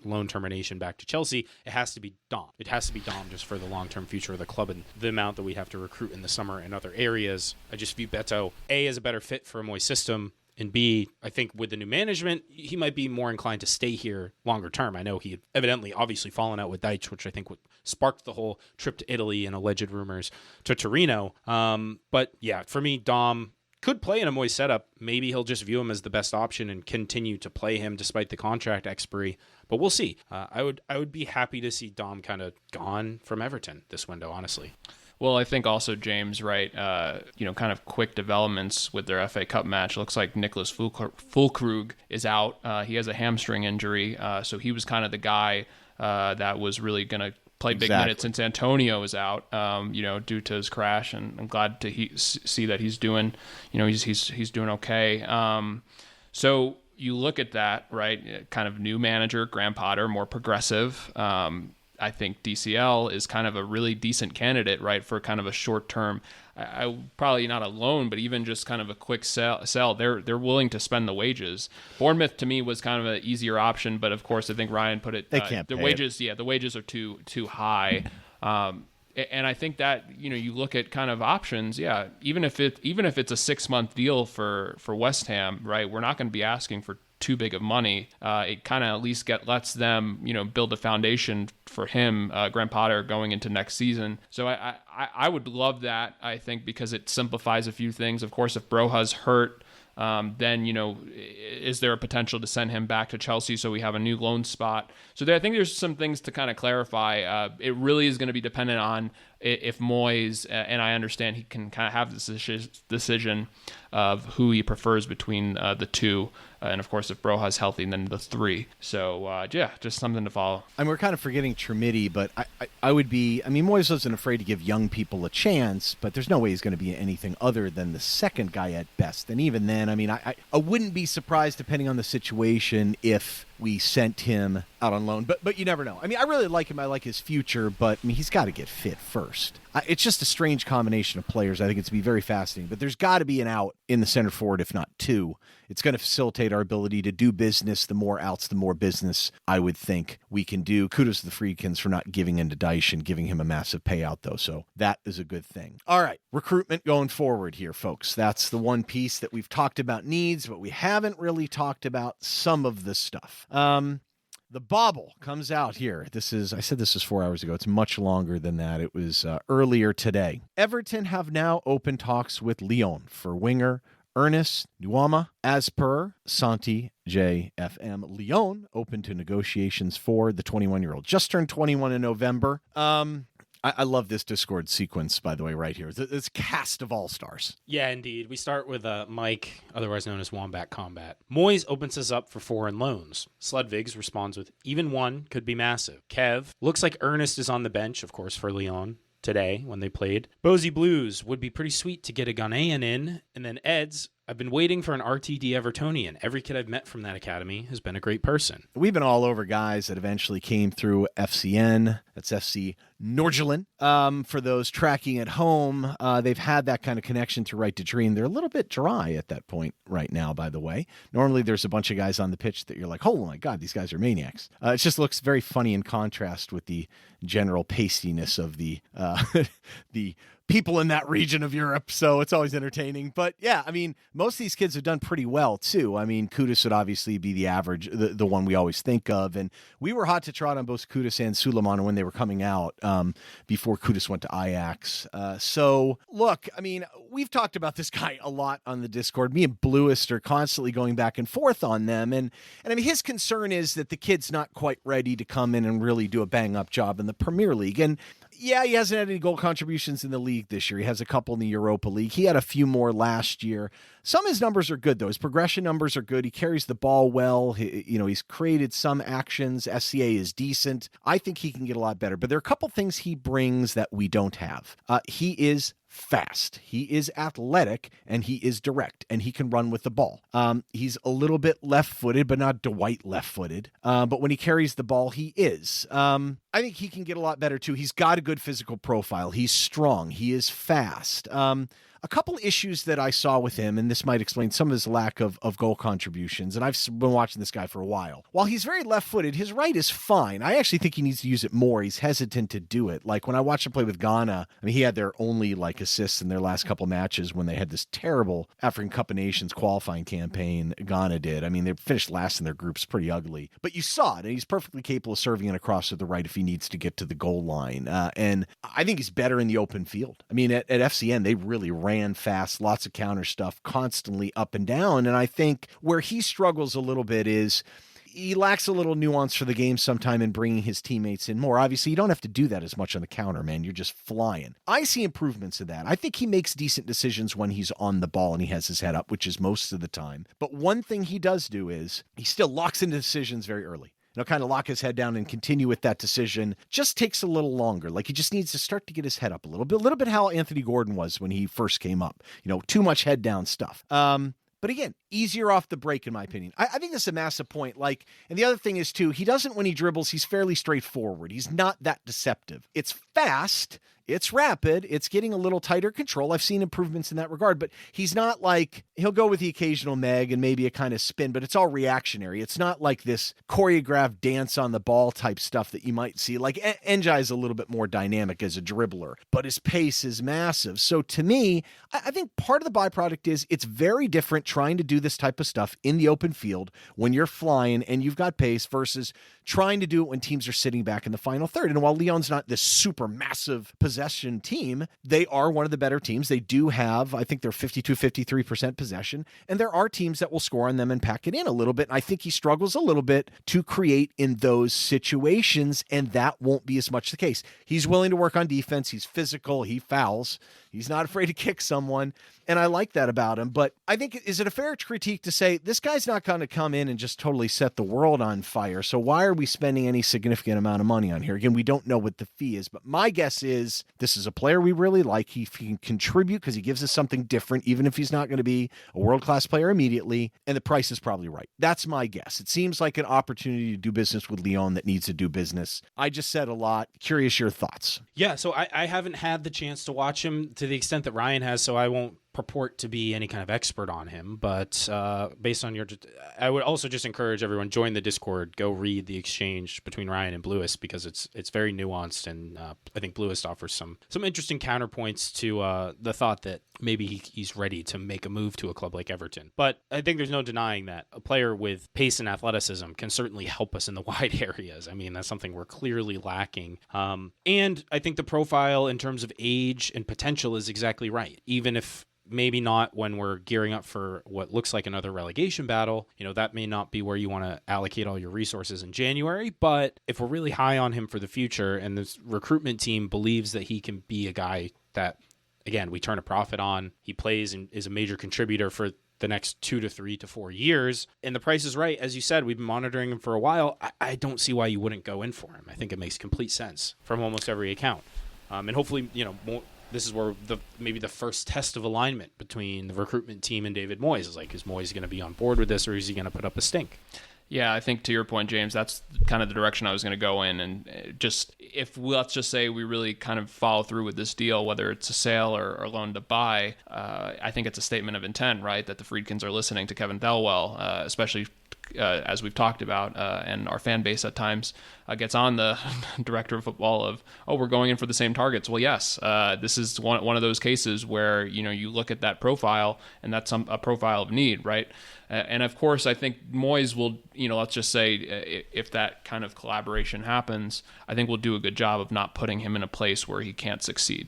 loan termination back to Chelsea, it has to be Dom. It has to be Dom just for the long-term future of the club and the amount that we have to recruit in the summer in other areas. I just view Beto as a better fit for a Moyes system. And B, I think with the new management, he might be more inclined to stay here longer term. I know he had evidently obviously fallen out with Dyche, which I think sparked the whole trip to Italy and alleged rumors to Torino. But yeah, for me, Dom could play in a Moyes setup. Maybe he'll just view him as the best option and continue to play him despite the contract expiry. But we'll see. I would be happy to see Dom kind of gone from Everton this window, honestly. Well, I think also, James, right, kind of quick developments with their FA Cup match. Looks like Nicholas Füllkrug is out. He has a hamstring injury, so he was kind of the guy that was really going to play big minutes since Antonio is out, due to his crash. And I'm glad to see that he's doing, he's doing okay. So you look at that, right, kind of new manager, Graham Potter, more progressive. I think DCL is kind of a really decent candidate, right, for kind of a short term. I probably not a loan, but even just kind of a quick sell. They're willing to spend the wages. Bournemouth to me was kind of an easier option, but of course I think Ryan put it. They can't. The wages, the wages are too high. And I think that you look at kind of options, even if it's a 6-month deal for West Ham, right? We're not going to be asking for too big of money. It kind of at least lets them build a foundation for him, Graham Potter, going into next season. So I would love that, I think, because it simplifies a few things. Of course, if Broja's hurt, then is there a potential to send him back to Chelsea so we have a new loan spot? So I think there's some things to kind of clarify. It really is going to be dependent on if Moyes, and I understand he can kind of have this decision of who he prefers between the two, and of course if Broja's healthy, then the three. So just something to follow. I mean, we're kind of forgetting Trimidi, but I would be. I mean, Moyes wasn't afraid to give young people a chance, but there's no way he's going to be anything other than the second guy at best. And even then, I mean, I wouldn't be surprised, depending on the situation, if we sent him out on loan. But you never know. I mean, I really like him. I like his future, but I mean, he's got to get fit first. It's just a strange combination of players. I think it's going to be very fascinating. But there's got to be an out in the center forward, if not two. It's going to facilitate our ability to do business. The more outs, the more business I would think we can do. Kudos to the Friedkins for not giving in to Dyche and giving him a massive payout, though. So that is a good thing. All right, recruitment going forward here, folks. That's the one piece that we've talked about needs, but we haven't really talked about some of the stuff. The bauble comes out here. I said this was 4 hours ago. It's much longer than that. It was earlier today. Everton have now opened talks with Lyon for winger Ernest Nuama. As per Santi JFM, Lyon open to negotiations for the 21-year-old. Just turned 21 in November. I love this Discord sequence, by the way, right here. This cast of all-stars. Yeah, indeed. We start with Mike, otherwise known as Wombat Combat. Moyes opens us up for foreign loans. Sludvigs responds with, even one could be massive. Kev, looks like Ernest is on the bench, of course, for Lyon today when they played. Bozy Blues, would be pretty sweet to get a Ghanaian in. And then Eds, I've been waiting for an RTD Evertonian. Every kid I've met from that academy has been a great person. We've been all over guys that eventually came through FCN. That's FC Nordsjælland. For those tracking at home, they've had that kind of connection to Right to Dream. They're a little bit dry at that point right now, by the way. Normally there's a bunch of guys on the pitch that you're like, oh my God, these guys are maniacs. It just looks very funny in contrast with the general pastiness of the the people in that region of Europe, so it's always entertaining. But yeah, I mean, most of these kids have done pretty well too. I mean, Kudus would obviously be the average, the one we always think of, and we were hot to trot on both Kudus and Suleiman when they were coming out before Kudus went to Ajax. So look, I mean, we've talked about this guy a lot on the Discord. Me and Bluist are constantly going back and forth on them, and I mean, his concern is that the kid's not quite ready to come in and really do a bang up job in the Premier League. And yeah, he hasn't had any goal contributions in the league this year. He has a couple in the Europa League. He had a few more last year. Some of his numbers are good, though. His progression numbers are good. He carries the ball well. He's created some actions. SCA is decent. I think he can get a lot better. But there are a couple things he brings that we don't have. He is fast. He is athletic, and he is direct, and he can run with the ball. He's a little bit left-footed, but not Dwight left-footed. But when he carries the ball, he is. I think he can get a lot better, too. He's got a good physical profile. He's strong. He is fast. a couple issues that I saw with him, and this might explain some of his lack of goal contributions, and I've been watching this guy for a while. While he's very left-footed, his right is fine. I actually think he needs to use it more. He's hesitant to do it. Like when I watched him play with Ghana, I mean, he had their only like assists in their last couple matches when they had this terrible African Cup of Nations qualifying campaign Ghana did. I mean, they finished last in their groups, pretty ugly. But you saw it, and he's perfectly capable of serving it across to the right if he needs to get to the goal line. And I think he's better in the open field. I mean, at FCN, they really ran fast, lots of counter stuff, constantly up and down. And I think where he struggles a little bit is he lacks a little nuance for the game sometime in bringing his teammates in more. Obviously, you don't have to do that as much on the counter, man. You're just flying. I see improvements in that. I think he makes decent decisions when he's on the ball and he has his head up, which is most of the time. But one thing he does do is he still locks into decisions very early. Kind of lock his head down and continue with that decision. Just takes a little longer. Like he just needs to start to get his head up a little bit how Anthony Gordon was when he first came up. Too much head down stuff. But again, easier off the break, in my opinion. I think that's a massive point. And the other thing is, too, he doesn't, when he dribbles, he's fairly straightforward. He's not that deceptive. It's fast. It's rapid. It's getting a little tighter control. I've seen improvements in that regard, but he's not like, he'll go with the occasional meg and maybe a kind of spin, but it's all reactionary. It's not like this choreographed dance on the ball type stuff that you might see. Like Njai is a little bit more dynamic as a dribbler, but his pace is massive. So to me, I think part of the byproduct is it's very different trying to do this type of stuff in the open field when you're flying and you've got pace versus trying to do it when teams are sitting back in the final third. And while Lyon's not this super massive possession team, they are one of the better teams. They do have, I think they're 52, 53% possession. And there are teams that will score on them and pack it in a little bit. And I think he struggles a little bit to create in those situations. And that won't be as much the case. He's willing to work on defense. He's physical. He fouls. He's not afraid to kick someone. And I like that about him. But I think, is it a fair critique to say this guy's not going to come in and just totally set the world on fire? So why are we spending any significant amount of money on here? Again, we don't know what the fee is, but my guess is this is a player we really like. He can contribute because he gives us something different, even if he's not going to be a world-class player immediately. And the price is probably right. That's my guess. It seems like an opportunity to do business with Lyon that needs to do business. I just said a lot. Curious your thoughts. Yeah, so I haven't had the chance to watch him to the extent that Ryan has, so I won't purport to be any kind of expert on him, but based on I would also just encourage everyone, join the Discord, go read the exchange between Ryan and Bluist, because it's very nuanced, and I think Bluist offers some interesting counterpoints to the thought that maybe he's ready to make a move to a club like Everton. But I think there's no denying that a player with pace and athleticism can certainly help us in the wide areas. I mean, that's something we're clearly lacking. And I think the profile in terms of age and potential is exactly right, even if maybe not when we're gearing up for what looks like another relegation battle. That may not be where you want to allocate all your resources in January, but if we're really high on him for the future and this recruitment team believes that he can be a guy that, again, we turn a profit on, he plays and is a major contributor for the next 2 to 3 to 4 years, and the price is right, as you said, we've been monitoring him for a while, I don't see why you wouldn't go in for him. I think it makes complete sense from almost every account. And hopefully, this is where maybe the first test of alignment between the recruitment team and David Moyes is like, is Moyes going to be on board with this, or is he going to put up a stink? Yeah, I think to your point, James, that's kind of the direction I was going to go in. And just let's just say we really kind of follow through with this deal, whether it's a sale or loan to buy, I think it's a statement of intent, right? That the Friedkins are listening to Kevin Thelwell, especially as we've talked about, and our fan base at times gets on the director of football of, we're going in for the same targets. Well, yes, this is one of those cases where, you look at that profile and that's a profile of need, right? And of course, I think Moyes will, let's just say if that kind of collaboration happens, I think we'll do a good job of not putting him in a place where he can't succeed.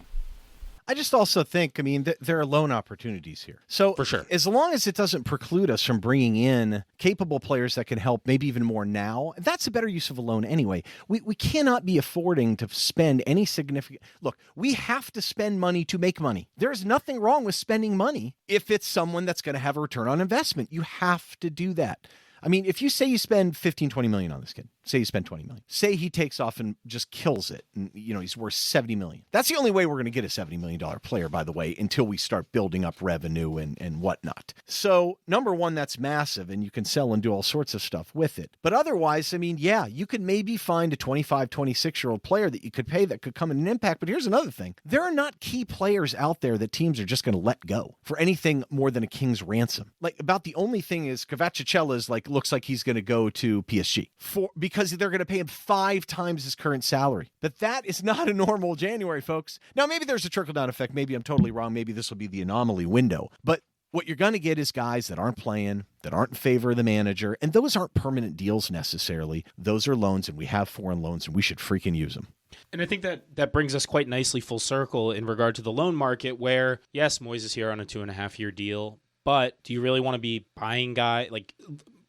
I just also think, there are loan opportunities here. So for sure, as long as it doesn't preclude us from bringing in capable players that can help maybe even more now, that's a better use of a loan anyway. We cannot be affording to spend any significant... Look, we have to spend money to make money. There's nothing wrong with spending money if it's someone that's going to have a return on investment. You have to do that. If you say you spend 15, 20 million on this kid, Say you spend 20 million. Say he takes off and just kills it. And, he's worth 70 million. That's the only way we're going to get a $70 million player, by the way, until we start building up revenue and whatnot. So number one, that's massive, and you can sell and do all sorts of stuff with it. But otherwise, yeah, you could maybe find a 25, 26-year-old player that you could pay that could come in an impact. But here's another thing. There are not key players out there that teams are just going to let go for anything more than a king's ransom. Like, about the only thing is Kvacicella looks like he's going to go to PSG because they're going to pay him 5 times his current salary. But that is not a normal January, folks. Now, maybe there's a trickle-down effect. Maybe I'm totally wrong. Maybe this will be the anomaly window. But what you're going to get is guys that aren't playing, that aren't in favor of the manager, and those aren't permanent deals necessarily. Those are loans, and we have foreign loans, and we should freaking use them. And I think that brings us quite nicely full circle in regard to the loan market where, yes, Moyes is here on a 2.5-year deal, but do you really want to be buying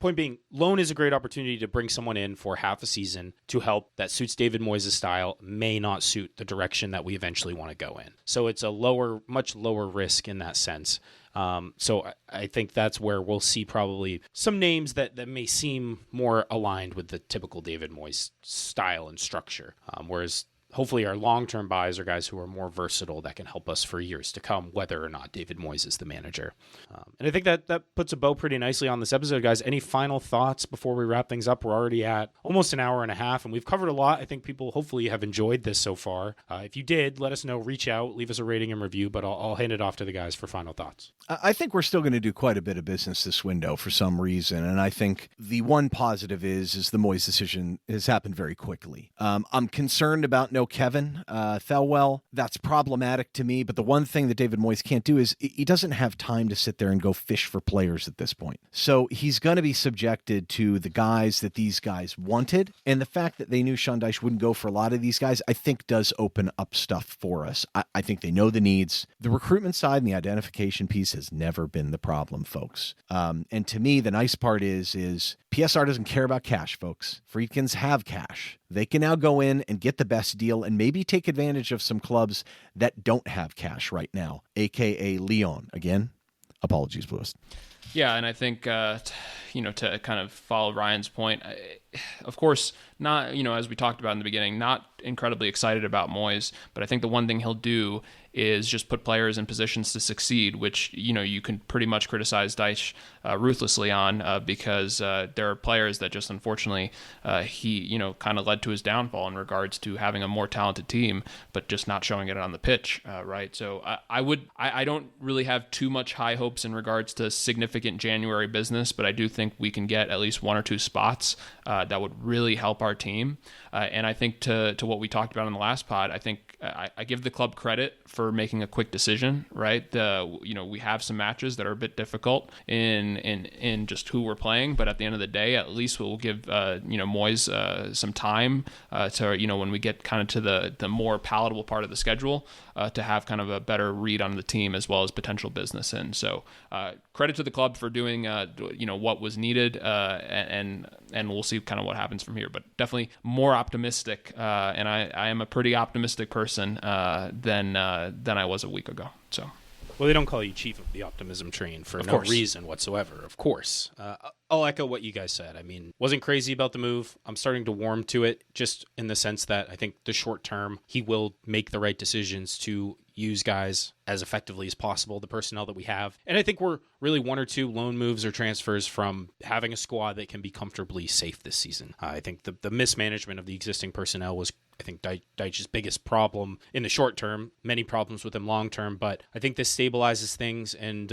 point being, loan is a great opportunity to bring someone in for half a season to help that suits David Moyes' style, may not suit the direction that we eventually want to go in. So it's a much lower risk in that sense. So I think that's where we'll see probably some names that may seem more aligned with the typical David Moyes style and structure, whereas hopefully our long-term buys are guys who are more versatile that can help us for years to come, whether or not David Moyes is the manager. And I think that puts a bow pretty nicely on this episode, guys. Any final thoughts before we wrap things up? We're already at almost an hour and a half, and we've covered a lot. I think people hopefully have enjoyed this so far. If you did, let us know. Reach out, leave us a rating and review, but I'll hand it off to the guys for final thoughts. I think we're still going to do quite a bit of business this window for some reason, and I think the one positive is the Moyes decision has happened very quickly. I'm concerned about no Kevin Thelwell. That's problematic to me, but the one thing that David Moyes can't do is he doesn't have time to sit there and go fish for players at this point. So he's going to be subjected to the guys that these guys wanted, and the fact that they knew Sean Dyche wouldn't go for a lot of these guys, I think does open up stuff for us. I think they know the needs. The recruitment side and the identification piece has never been the problem, folks. And to me, the nice part is PSR doesn't care about cash, folks. Friedkins have cash. They can now go in and get the best deal and maybe take advantage of some clubs that don't have cash right now, a.k.a. Lyon. Again, apologies, Bluest. Yeah, and I think, to kind of follow Ryan's point, of course, not, as we talked about in the beginning, not incredibly excited about Moyes, but I think the one thing he'll do is just put players in positions to succeed, which, you can pretty much criticize Dyche ruthlessly on because there are players that just unfortunately he, kind of led to his downfall in regards to having a more talented team, but just not showing it on the pitch, right? So I don't really have too much high hopes in regards to significant January business, but I do think we can get at least 1 or 2 spots that would really help our team. And I think to what we talked about in the last pod, I think I give the club credit for making a quick decision, right? We have some matches that are a bit difficult in just who we're playing, but at the end of the day, at least we'll give Moyes some time to when we get kind of to the more palatable part of the schedule to have kind of a better read on the team as well as potential business in. So credit to the club for doing what was needed, and we'll see kind of what happens from here. But definitely more optimistic, and I am a pretty optimistic person than I was a week ago. So. Well, they don't call you chief of the optimism train for no reason whatsoever, of course. I'll echo what you guys said. I mean, wasn't crazy about the move. I'm starting to warm to it, just in the sense that I think the short term, he will make the right decisions to use guys as effectively as possible, the personnel that we have. And I think we're really 1 or 2 loan moves or transfers from having a squad that can be comfortably safe this season. I think the mismanagement of the existing personnel was, I think, Dyche's biggest problem in the short term. Many problems with him long term, but I think this stabilizes things and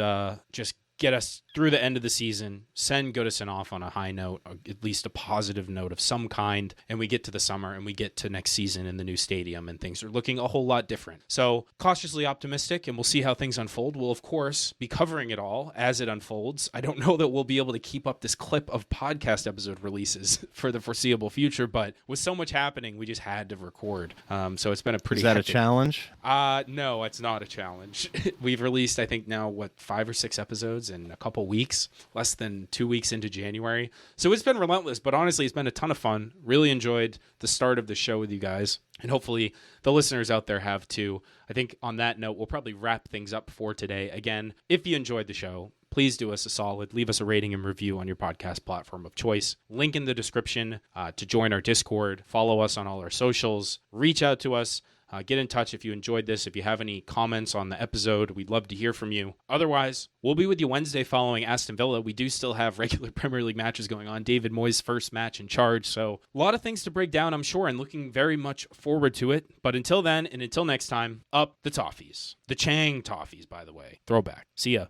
just get us through the end of the season, send Goodison off on a high note, or at least a positive note of some kind, and we get to the summer and we get to next season in the new stadium and things are looking a whole lot different. So cautiously optimistic, and we'll see how things unfold. We'll, of course, be covering it all as it unfolds. I don't know that we'll be able to keep up this clip of podcast episode releases for the foreseeable future, but with so much happening, we just had to record. So it's been a pretty Is that hectic... a challenge? No, it's not a challenge. We've released, I think now, 5 or 6 episodes in a couple weeks, less than 2 weeks into January. So it's been relentless, but honestly, it's been a ton of fun. Really enjoyed the start of the show with you guys, and hopefully the listeners out there have too. I think on that note, we'll probably wrap things up for today. Again, if you enjoyed the show, please do us a solid. Leave us a rating and review on your podcast platform of choice. Link in the description to join our Discord. Follow us on all our socials. Reach out to us. Get in touch if you enjoyed this. If you have any comments on the episode, we'd love to hear from you. Otherwise, we'll be with you Wednesday following Aston Villa. We do still have regular Premier League matches going on. David Moyes' first match in charge. So a lot of things to break down, I'm sure, and looking very much forward to it. But until then, and until next time, up the toffees. The Chang toffees, by the way. Throwback. See ya.